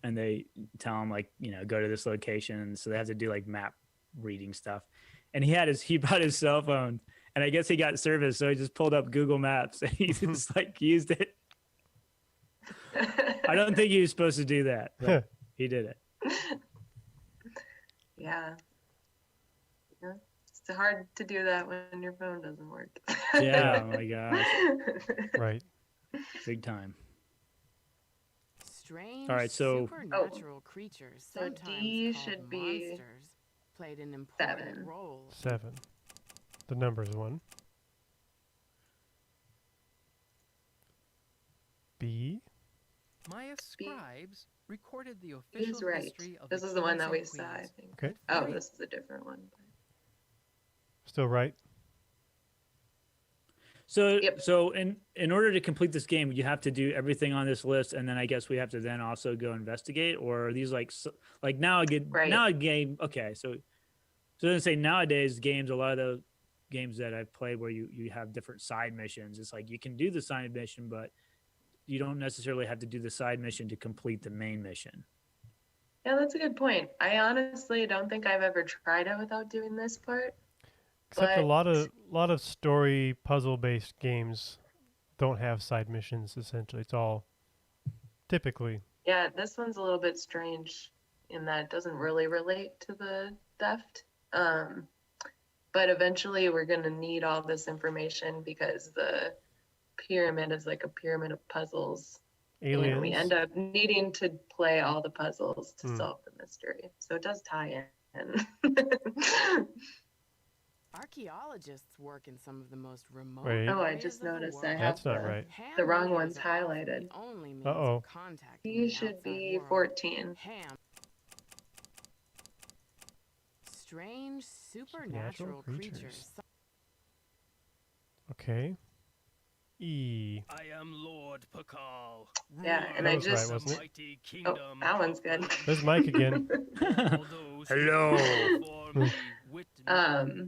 and they tell him like go to this location, so they have to do like map reading stuff. And he brought his cell phone, and I guess he got service, so he just pulled up Google Maps and he just like used it. I don't think he was supposed to do that, but he did it. Yeah. It's hard to do that when your phone doesn't work. Yeah, oh my gosh. Right. Big time. Strange All right, so- supernatural creatures, So sometimes D called should be monsters, played an important 7. role. 7. The number's 1. B. Maya B. scribes recorded the He's official right. history of This the is the one kings that we and saw, I queens. think. Okay. Oh, Right. this is a different one. Still right. So Yep. so in order to complete this game, you have to do everything on this list, and then I guess we have to then also go investigate, or are these like now Right. now a game? Okay, so let's say nowadays games, a lot of the games that I've played where you have different side missions, it's like you can do the side mission, but you don't necessarily have to do the side mission to complete the main mission. Yeah, that's a good point. I honestly don't think I've ever tried it without doing this part. Except a But- lot of story puzzle based games don't have side missions. Essentially, it's all typically. Yeah, this one's a little bit strange in that it doesn't really relate to the theft. But eventually we're going to need all this information because the pyramid is like a pyramid of puzzles. Aliens. And we end up needing to play all the puzzles to Hmm. solve the mystery. So it does tie in. Archaeologists work in some of the most remote Wait. Oh, I areas just of the noticed I world. have That's not the- right. The wrong Hand one's radios are often highlighted. the only means Uh-oh. of contacting He the should outside be world. 14. Ham. Strange supernatural creatures. creatures. Okay. E. I am Lord Pakal. Yeah, and That I was right, just. wasn't it? Mighty Oh, kingdom that one's good. There's Mike again. All those who Hello. before me witness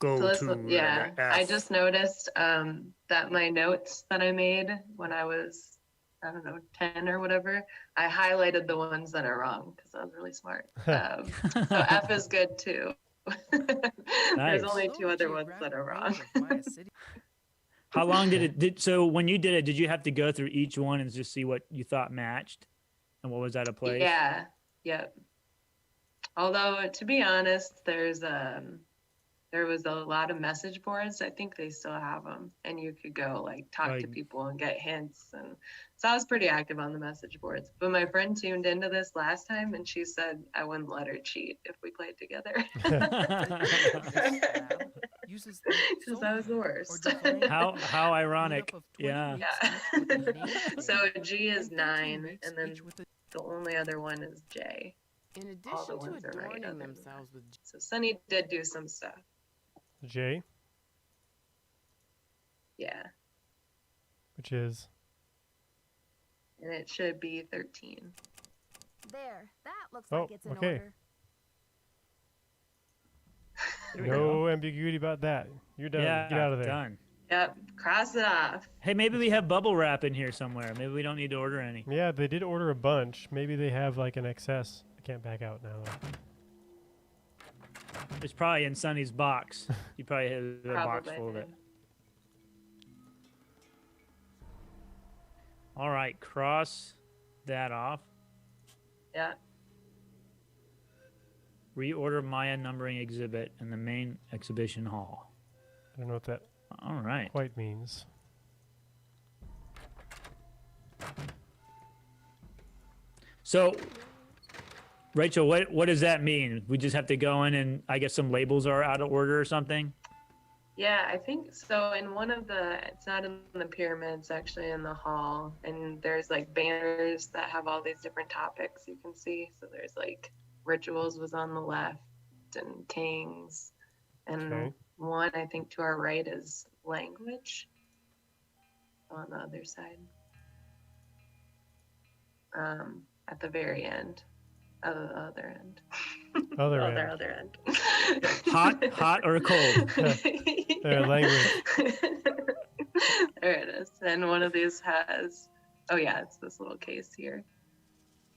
Go So this to one, yeah, the I F. just noticed that my notes that I made when I was, I don't know, 10 or whatever, I highlighted the ones that are wrong because I was really smart. So F is good too. Nice. There's only Although 2 the other ones that are wrong. geographic range of Maya city- How long so when you did it, did you have to go through each one and just see what you thought matched, and what was out of place? Yeah, yep. Although to be honest, there was a lot of message boards. I think they still have them, and you could go like talk to Like- people and get hints. And so I was pretty active on the message boards. But my friend tuned into this last time, and she said I wouldn't let her cheat if we played together. uses the Because that was the sonar or worst. divine How made ironic. up of 20 Yeah. weeks Yeah. each with a name So tag, G is and 13 9, weeks and then each with a- the only other one is J. In All the addition to ones are right adorning other than themselves with So Sunny did do some stuff. J, Yeah. which is And it should be 13. There, that looks Oh, like it's in okay. order. There we no go. ambiguity about that. You're done. Yeah, Get out of there. done. Yep. Cross it off. Hey, maybe we have bubble wrap in here somewhere. Maybe we don't need to order any. Yeah, they did order a bunch. Maybe they have like an excess. I can't back out now. It's probably in Sonny's box. You probably have a box Probably. full of it. All right, cross that off. Yeah. Reorder Maya numbering exhibit in the main exhibition hall. I don't know what that All right. quite means. So, Rachel, what does that mean? We just have to go in and I guess some labels are out of order or something? Yeah, I think so. In one of it's not in the pyramid, it's actually in the hall. And there's like banners that have all these different topics you can see. So there's like rituals was on the left, and kings, and Okay. one I think to our right is language on the other side. At the very end, of the other end. Other other end. end. Hot or cold? Language. There it is. And one of these has, oh yeah, it's this little case here.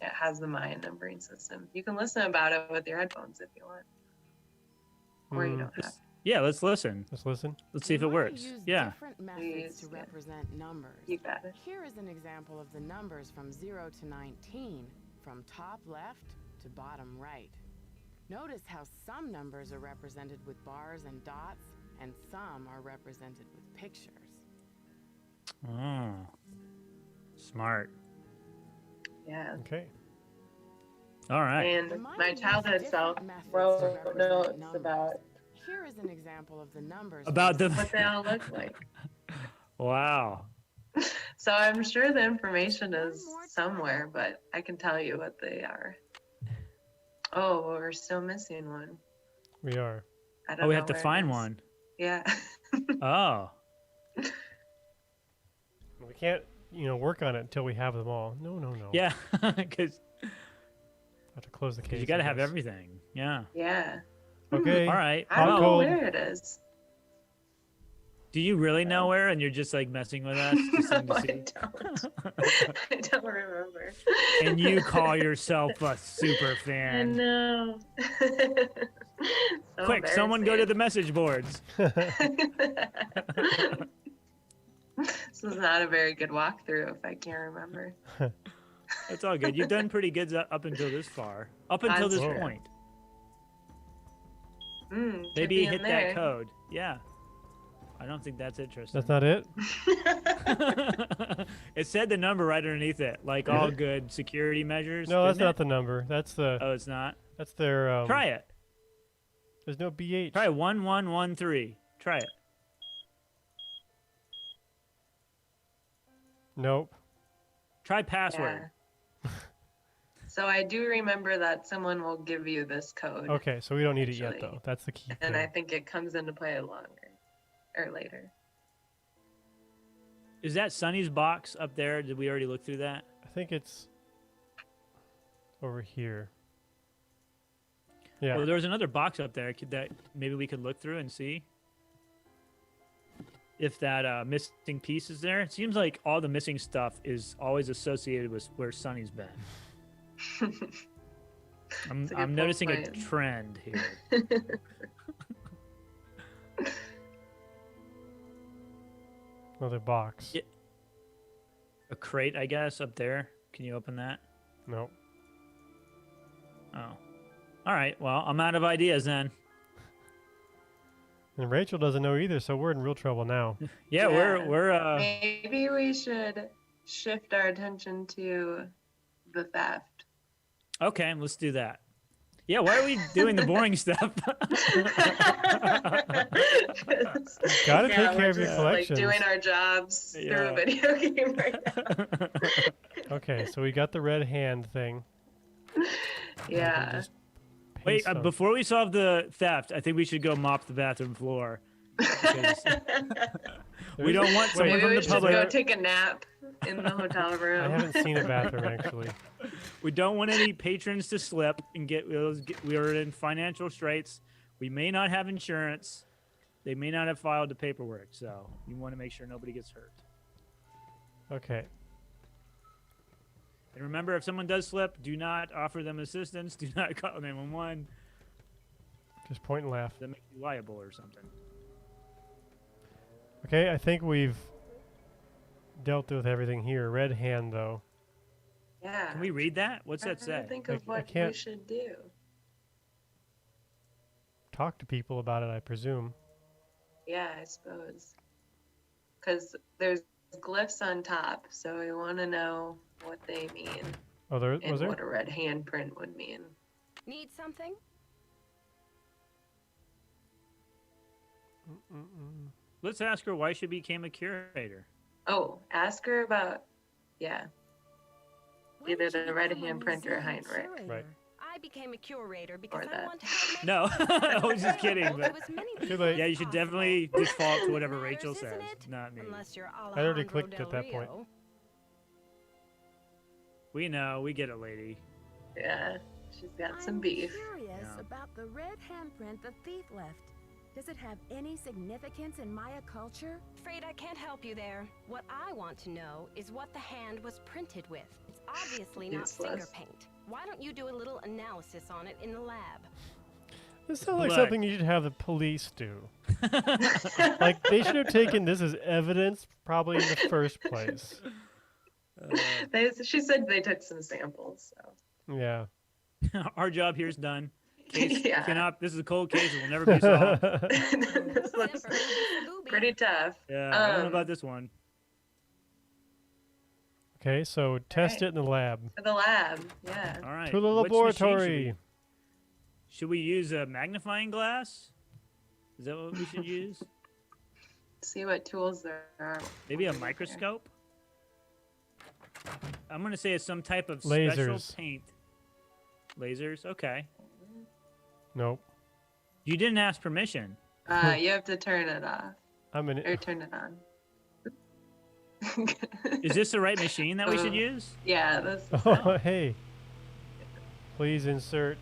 It has the Mayan numbering system. You can listen about it with your headphones if you want. Or you don't have. Yeah, let's listen. Let's listen. Let's see if The it Maya works. used Yeah. different methods Please, to yeah. represent numbers. You got it. Here is an example of the numbers from 0 to 19, from top left to bottom right. Notice how some numbers are represented with bars and dots, and some are represented with pictures. Oh, smart. Yeah. Okay. All right. And The Maya my used childhood different self methods to wrote represent notes numbers. about Here is an example of the numbers. About from the- what they all look like. Wow. So I'm sure the information One is more time. somewhere, but I can tell you what they are. Oh, we're still missing one. We are. I don't Oh, we know have to where it find is. one. Yeah. Oh. We can't, work on it until we have them all. No. Yeah, because I have to close the case. you got to I have guess. everything. Yeah. Yeah. Okay. All right. I don't Hot, know cold. where it is. Do you really know where, and you're just like messing with us? Just No, to I see? don't. I don't remember. And you call yourself a super I fan. know. So Quick, someone go to the message boards. embarrassing. This is not a very good walkthrough if I can't remember. That's all good. You've done pretty good up until this far. Up until That's this true. point. Could Maybe be you in hit there. that code. Yeah. I don't think that's interesting. That's not it? It said the number right underneath it, like all good security measures. No, that's didn't not it? the number. That's the. Oh, it's not. That's their. Try it. There's no BH. Try 1113. Try it. Nope. Try password. Yeah. So I do remember that someone will give you this code. Okay, so we don't need it yet, Actually, though. That's the key And thing. I think it comes into play longer or later. Is that Sunny's box up there? Did we already look through that? I think it's over here. Yeah. Well, there was another box up there that maybe we could look through and see if that missing piece is there. It seems like all the missing stuff is always associated with where Sunny's been. I'm, That's a good I'm noticing a point. trend here. Another box. Yeah. A crate, I guess, up there. Can you open that? Nope. Oh. All right. Well, I'm out of ideas then. And Rachel doesn't know either, so we're in real trouble now. Yeah, Yeah. we're Maybe we should shift our attention to the theft. okay. Let's do that. Yeah. Why are we doing the boring stuff? Gotta Yeah, take we're care of your just, collections. Like doing our jobs through Yeah. a video game right now. Okay, so we got the red hand thing. We can Yeah. just Wait, paste some. before we solve the theft, I think we should go mop the bathroom floor. Because we don't want someone Maybe from we the should public. go take a nap in the hotel room. I haven't seen a bathroom actually. We don't want any patrons to slip and we are in financial straits. We may not have insurance. They may not have filed the paperwork, so you want to make sure nobody gets hurt. Okay. And remember, if someone does slip, do not offer them assistance. Do not call 911. Just point and laugh. That makes you liable or something. Okay, I think we've dealt with everything here. Red hand though. Yeah. Can we read that? What's that Trying say? to think I of what we can't- should do. Talk to people about it, I presume. Yeah, I suppose. Because there's glyphs on top, so we want to know what they mean Oh, there and was there? what a red handprint would mean. Need something? Let's ask her why she became a curator. Oh, ask her about, yeah. When Either did you the red become a handprint or a museum Heinrich. curator? Right. I became a curator because I that. want to help make No, science I was just kidding. available But to as many Too people late. as yeah, you should possible. definitely default to whatever Matters, Rachel isn't says, it? not me. Unless you're I already Alejandro clicked Del at that point. Rio. We know, we get it, lady. Yeah, she's got some I'm beef. curious Yeah. about the red handprint the thief left. Does it have any significance in Maya culture? Afraid I can't help you there. What I want to know is what the hand was printed with. It's obviously not finger Useless. paint. Why don't you do a little analysis on it in the lab? This sounds like Look. something you should have the police do. Like, they should have taken this as evidence probably in the first place. She said they took some samples, so. Yeah. Our job here's done. Case Yeah. cannot. This is a cold case. It will never be solved. This looks Semper Ubi pretty tough. Yeah, I don't know Um, about this one. Okay, so test Alright. it in the lab. For the lab, yeah. All right. To the which machine laboratory. Should we use a magnifying glass? Is that what we should use? See what tools there are. Maybe a over here. microscope? I'm gonna say it's some type of Lasers. special paint. Lasers? Okay. Nope. You didn't ask permission. You have to turn it off I'm in or it. turn it on. Is this the right machine that we should use? Yeah, this is Oh, hey. Please insert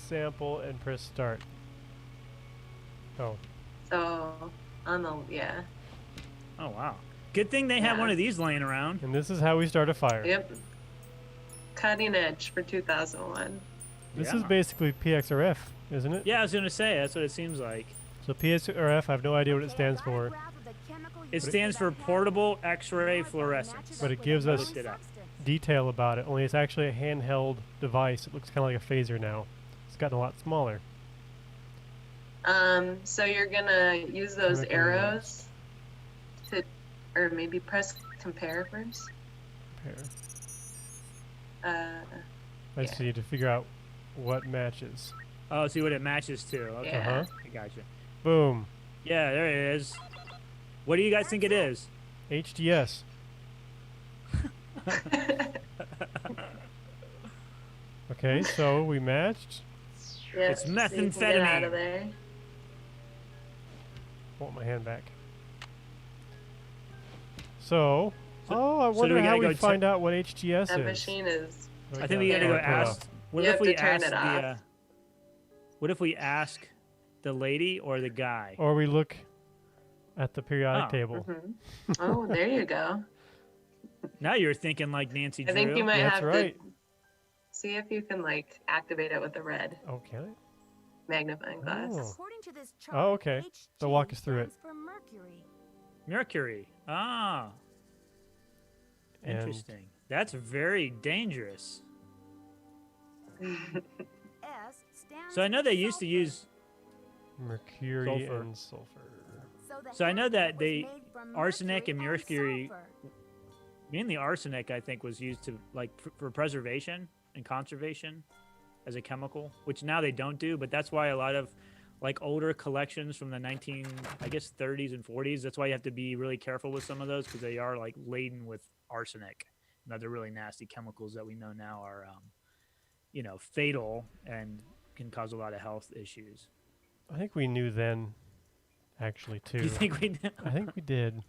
sample and press start. Oh, so on the yeah. Oh wow. Good thing they have Yeah. one of these laying around. and this is how we start a fire. Yep. Cutting edge for 2001. This Yeah. is basically PXRF, isn't it? Yeah, I was gonna say that's what it seems like. So PXRF, I have no idea what it stands for, It stands for portable X-ray fluorescence. but it gives I us looked it up. detail about it. Only it's actually a handheld device. It looks kind of like a phaser now. It's gotten a lot smaller. So you're gonna use those Chemical arrows to, or maybe press compare first. Compare. I Yeah. just need to figure out what matches. Oh, see what it matches to. Okay, Yeah. I gotcha. Boom. Yeah, there it is. What do you guys think it is? HDS. Okay, so we matched. Yep, It's so you can get out methamphetamine. of there. Want my hand back. So, I so do wonder we how gotta we go find out what HGS That is. machine is. I think we gotta go Yeah. ask. What You if have we to turn ask it the? off. What if we ask the lady or the guy? Or we look at the periodic Oh. table. Mhm. Oh, there you go. Now you're thinking like Nancy I think Drew. you might That's have right. to see if you can like activate it with the red Okay. magnifying glass. Oh. According to this chart, Oh, okay. So walk us through it. stands for mercury. Mercury. Ah, And interesting. That's very dangerous. S stands So I know for they used to sulfur. use. mercury Sulfur. and sulfur. So I know that was they- made from arsenic and mercury- sulfur. Mainly arsenic, I think, was used to like for preservation and conservation as a chemical, which now they don't do. But that's why a lot of like older collections from the 30s and 40s. That's why you have to be really careful with some of those because they are like laden with arsenic and other really nasty chemicals that we know now are, fatal and can cause a lot of health issues. I think we knew then, actually, too. Do you think we know? I think we did.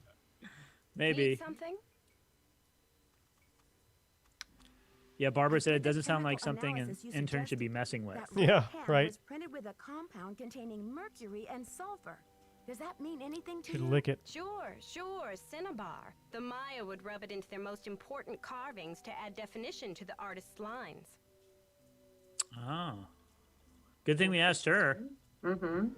Maybe. Need something? Yeah, Barbara said it The doesn't sound like chemical something an analysis you intern should be messing with. That red Yeah, pen right. was printed with a compound containing mercury and sulfur. Does that mean anything to Should you? lick it. Sure, Cinnabar. The Maya would rub it into their most important carvings to add definition to the artist's lines. Oh. Good thing we asked her. Mm-hmm.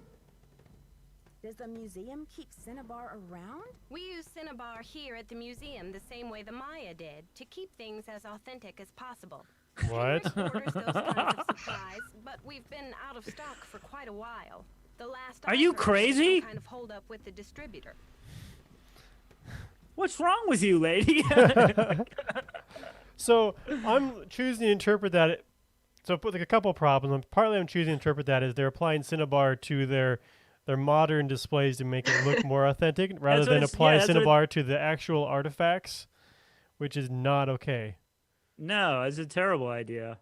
Does the museum keep Cinnabar around? We use Cinnabar here at the museum the same way the Maya did, to keep things as authentic as possible. What? Tourists orders those kinds of supplies, but we've been out of stock for quite a while. The last Are you I heard, there was crazy? some kind of hold up with the distributor. What's wrong with you, lady? So I'm choosing to interpret that. So put like a couple problems. Partly I'm choosing to interpret that as they're applying Cinnabar to their modern displays to make it look more authentic, rather That's what than it's- apply yeah, that's what it- Cinnabar to the actual artifacts, which is not okay. No, it's a terrible idea.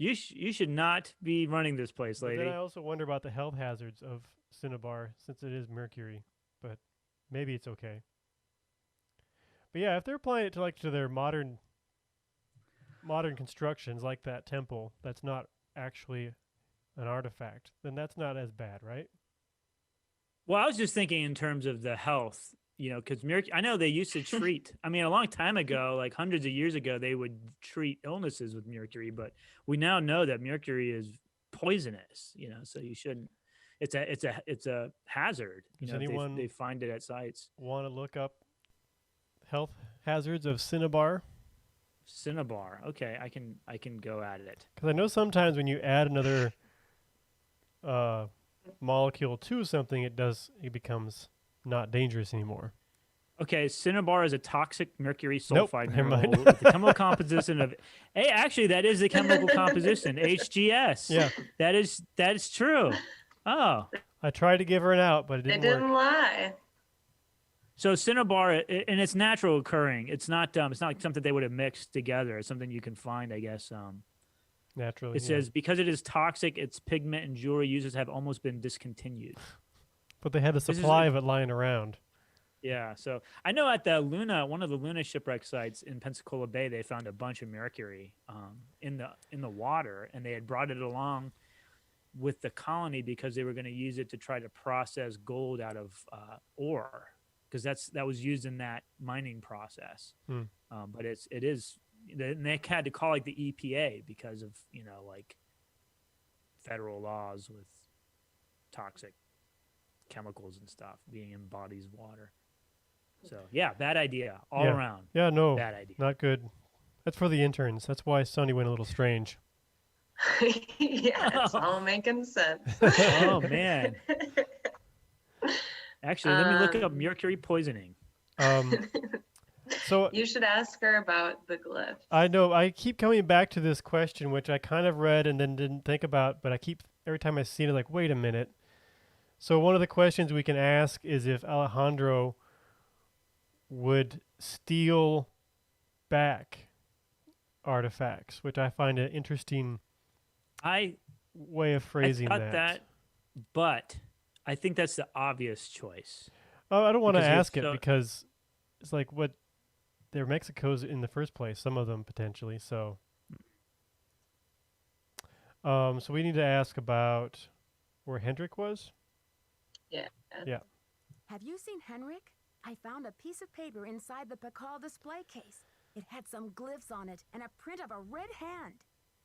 You should not be running this place, But lady. then I also wonder about the health hazards of Cinnabar since it is mercury, but maybe it's okay. But yeah, if they're applying it to like to their modern constructions like that temple, that's not actually an artifact, then that's not as bad, right? Well, I was just thinking in terms of the health, because mercury. I know they used to treat. I mean, a long time ago, like hundreds of years ago, they would treat illnesses with mercury. But we now know that mercury is poisonous. So you shouldn't. It's a hazard. Does If anyone they find it at sites. Want to look up health hazards of Cinnabar? Cinnabar. Okay, I can go at it. Because I know sometimes when you add another molecule to something, it becomes not dangerous anymore. Okay, Cinnabar is a toxic mercury Nope, sulfide never mind. mineral with the chemical composition of. Hey, actually, that is the chemical composition, HGS. Yeah, that is true. Oh, I tried to give her an out, but it They didn't didn't work. lie. so Cinnabar, and it's natural occurring. It's not like something they would have mixed together. It's something you can find, I guess. Naturally, It says because it is toxic, its pigment and jewelry uses have almost been discontinued. but they had a is supply like- of it lying around. Yeah, so I know at the one of the Luna shipwreck sites in Pensacola Bay, they found a bunch of mercury in the water, and they had brought it along with the colony because they were going to use it to try to process gold out of ore, because that was used in that mining process. But it is, and they had to call like the EPA because of like federal laws with toxic chemicals and stuff being in bodies of water. So yeah, bad idea all Yeah. around. Yeah, no, Bad idea. not good. That's for the interns. That's why Sonny went a little strange. Yeah, it's all making sense. Oh man. Actually, let me look up Um, mercury poisoning. So You should ask her about the glyphs. I know I keep coming back to this question, which I kind of read and then didn't think about, but I keep every time I see it, like, wait a minute. So one of the questions we can ask is if Alejandro would steal back artifacts, which I find an interesting I way of phrasing thought that, but I think that's the obvious choice. Oh, I don't want to because you're ask it so- because it's like what they're Mexico's in the first place, some of them potentially. So so we need to ask about where Hendrik was. Yeah. Yeah. Have you seen Henrik? I found a piece of paper inside the Pakal display case. It had some glyphs on it and a print of a red hand.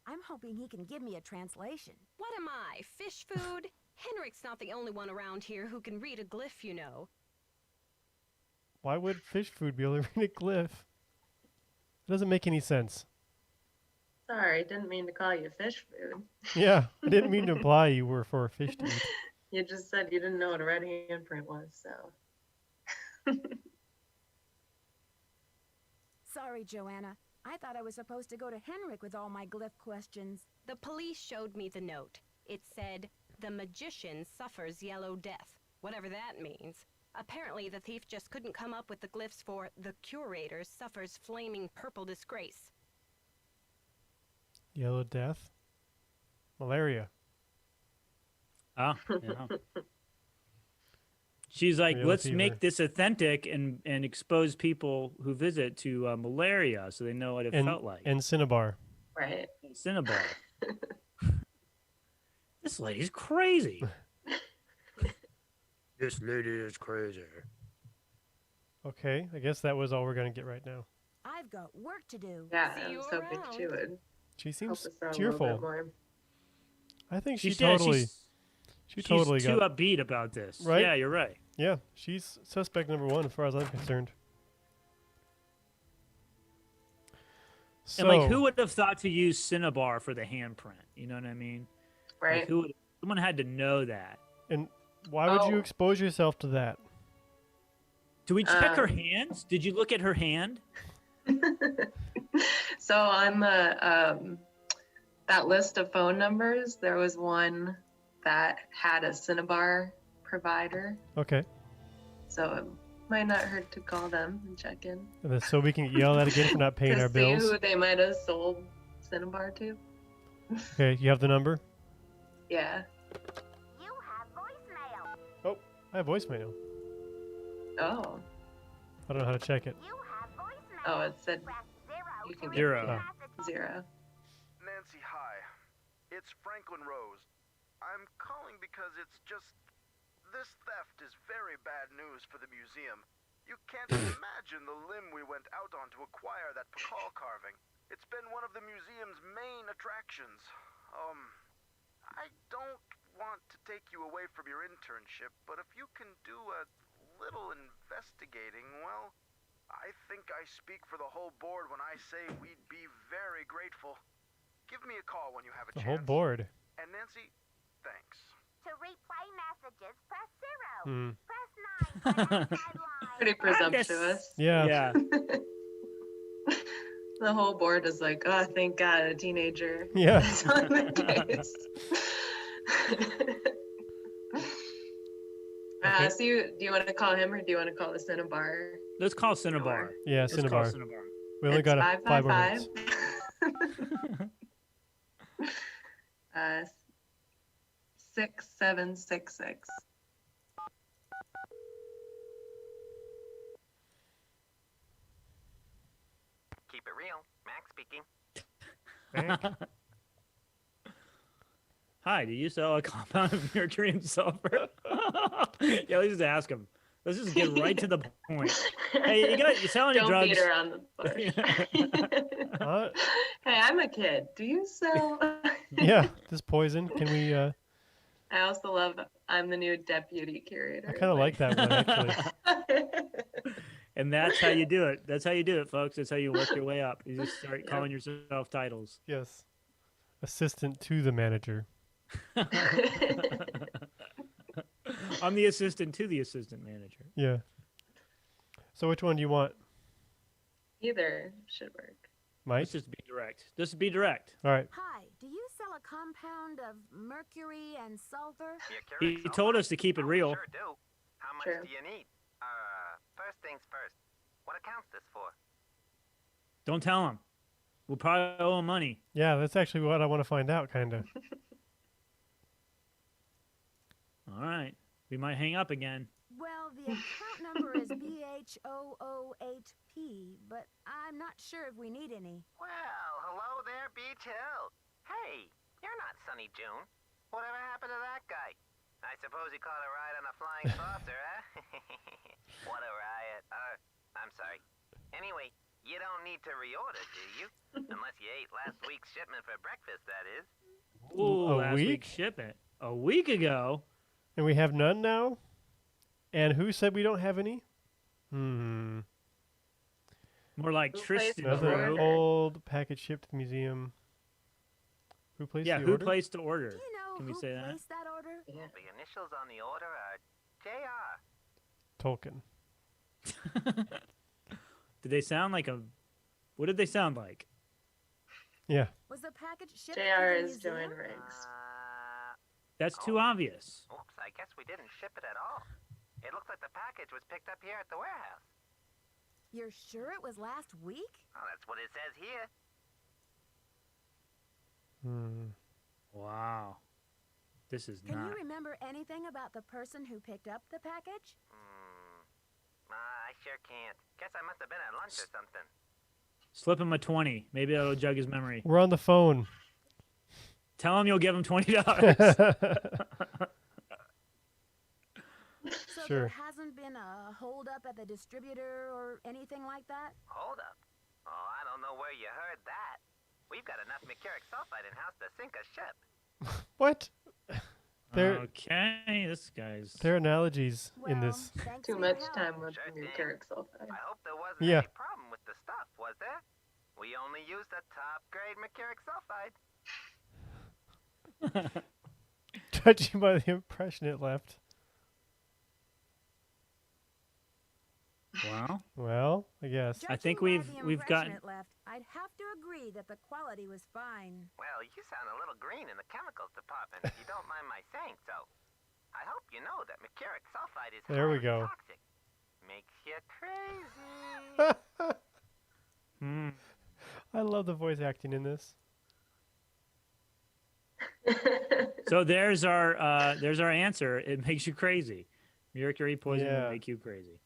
I'm hoping he can give me a translation. What am I, fish food? Henrik's not the only one around here who can read a glyph, you know. Why would fish food be able to read a glyph? It doesn't make any sense. Sorry, didn't mean to call you fish food. Yeah, I didn't mean to imply you were for a fish to eat. You just said you didn't know what a red handprint was, so. Sorry, Joanna. I thought I was supposed to go to Henrik with all my glyph questions. The police showed me the note. It said, "The magician suffers yellow death," whatever that means. Apparently, the thief just couldn't come up with the glyphs for "the curator suffers flaming purple disgrace." Yellow death. Malaria. Oh, yeah. She's like, Yellow let's fever. make this authentic and expose people who visit to malaria so they know what it felt like. And Cinnabar. Right. Cinnabar. This lady's crazy. This lady is crazy. Okay, I guess that was all we're going to get right now. I've got work to do. Yeah, See I you was hoping around. she would She help seems us out a little cheerful. bit more. I think she She's totally, she totally too got. upbeat about this. Right? Yeah, you're right. Yeah, she's suspect number one as far as I'm concerned. So, And like, who would have thought to use Cinnabar for the handprint? You know what I mean? Right. Like, someone had to know that. and why would you Oh. expose yourself to that? Do we check her Um, hands? Did you look at her hand? So on the that list of phone numbers, there was one that had a Cinnabar provider, Okay, so it might not hurt to call them and check in. and then so we can yell that again for not paying to our see bills. who they might have sold Cinnabar to. Okay, you have the number? Yeah. You have voicemail. Oh, I have voicemail. Oh. I don't know how to check it. You have voicemail. Oh, it said Press 0 you to can leave Zero. a Oh. message. 0. Nancy, hi. It's Franklin Rose. I'm calling because it's just... This theft is very bad news for the museum. You can't imagine the limb we went out on to acquire that Pakal carving. It's been one of the museum's main attractions. I don't want to take you away from your internship, but if you can do a little investigating, well, I think I speak for the whole board when I say we'd be very grateful. Give me a call when you have a The chance. whole board. And Nancy, thanks. To replay messages, press 0. Hmm. Press 9 for outside line. Pretty presumptuous. Yeah. Yeah. The whole board is like, oh, thank God, a teenager. Yeah. Is on the case. Okay. So do you want to call him or do you want to call the Cinnabar? Let's call Cinnabar. Yeah, Let's call Cinnabar. Cinnabar. We only It's got 5 more 555. minutes. 6766. Keep it real. Max speaking. Hi, do you sell a compound of mercury and sulfur? Yeah, let's just ask him. Let's just get right to the point. Hey, you sell any Don't drugs? beat around the bush. Hey, I'm a kid. Do you sell? Yeah, this poison. Can we? I also love I'm the new deputy curator. I kind of like that one actually. And that's how you do it. That's how you do it, folks. That's how you work your way up. You just start calling yourself titles. Yes. Assistant to the manager. I'm the assistant to the assistant manager. Yeah. So which one do you want, Either should work. Mike? Let's just be direct. Just be direct. All right. Hi, do you sell a compound of mercury and sulfur? He told us to keep it real. Sure do. How much True. do you need? First things first. What account's this for? Don't tell him. We'll probably owe him money. Yeah, that's actually what I want to find out, kind of. All right. We might hang up again. Well, the account number is BH008P, but I'm not sure if we need any. Well, hello there, Beach Hill. Hey, you're not Sunny June. Whatever happened to that guy? I suppose he caught a ride on a flying saucer, huh? What a riot. I'm sorry. Anyway, you don't need to reorder, do you? Unless you ate last week's shipment for breakfast, that is. Ooh, A last week? week's shipment. A week ago? And we have none now? And who said we don't have any? Hmm. More like Who placed Tristan the Another order? drew. old package shipped to the museum. Who placed Yeah, the who order? placed the order? Do you know Can we who say that? placed that order? Yeah. The initials on the order are JR. Tolkien. Did they sound like a... What did they sound like? Yeah. Was the package shipped JR to the is museum? doing rigs. That's too obvious. Oops, I guess we didn't ship it at all. It looks like the package was picked up here at the warehouse. You're sure it was last week? Oh, that's what it says here. Hmm. Wow. This is Can not... you remember anything about the person who picked up the package? I sure can't. Guess I must have been at lunch or something. Slip him a 20. Maybe that'll jug his memory. We're on the phone. Tell him you'll give him $20. So Sure. there hasn't been a holdup at the distributor or anything like that? Hold up. Oh, I don't know where you heard that. We've got enough mercuric sulfide in-house to sink a ship. What? There, Okay, this guy's... there are analogies in Well, this. thanks Too for your much help. time with Sure thing. mercuric sulfide. I hope there wasn't Yeah. any problem with the stuff, was there? We only used the top-grade mercuric sulfide. Judging by the impression it left. Wow. Well, I guess. I think Judging by the we've impression gotten- it left, I'd have to agree that the quality was fine. Well, you sound a little green in the chemicals department, if you don't mind my saying so. I hope you know that mercuric sulfide is There we highly go. toxic. Makes you crazy. Hmm. I love the voice acting in this. So there's our answer. It makes you crazy. Mercury poisoning will make you crazy.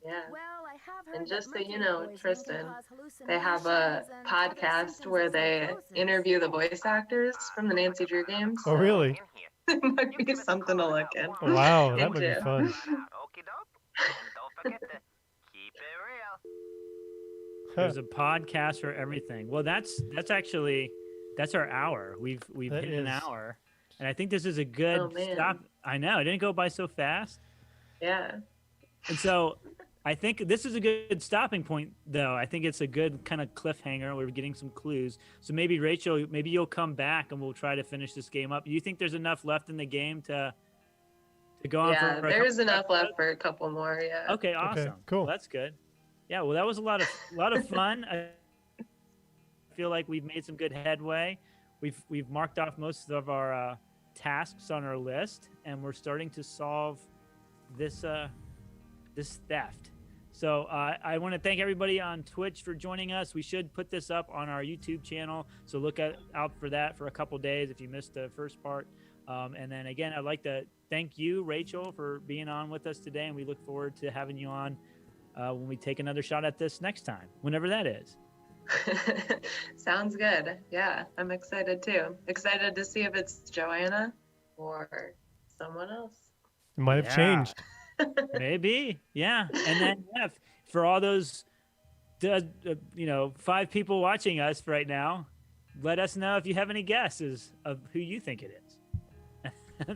Yeah. Well, I have heard And that just so you mercury know, poisoning can Tristan, cause they have a hallucinations and podcast other where symptoms of they psychosis. interview the voice actors from the Nancy Drew games. Oh, so really? it might be something to look in. Wow, that would be into. fun. Okie doke. And don't forget to keep it real. There's a podcast for everything. Well, that's our hour. We've That hit an is. hour, and I think this is a good Oh, man. stop. I know it didn't go by so fast, Yeah. and so I think this is a good stopping point. Though I think it's a good kind of cliffhanger. We're getting some clues. So maybe Rachel, maybe you'll come back and we'll try to finish this game up. Do you think there's enough left in the game to go on Yeah, for a there's couple enough left episodes? for a couple more. Yeah. Okay, awesome. cool. Well, that's good. Yeah, well, that was a lot of fun. I feel like we've made some good headway. We've marked off most of our tasks on our list, and we're starting to solve this theft. So I want to thank everybody on Twitch for joining us. We should put this up on our YouTube channel, so look out for that for a couple days if you missed the first part. And then again, I'd like to thank you, Rachel, for being on with us today, and we look forward to having you on when we take another shot at this next time, whenever that is. Sounds good. Yeah, I'm excited too. Excited to see if it's Joanna or someone else. It might have Yeah. changed. Maybe, yeah. And then for all those, 5 people watching us right now, let us know if you have any guesses of who you think it is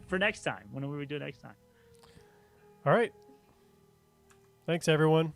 for next time, when we do it next time. All right. Thanks, everyone.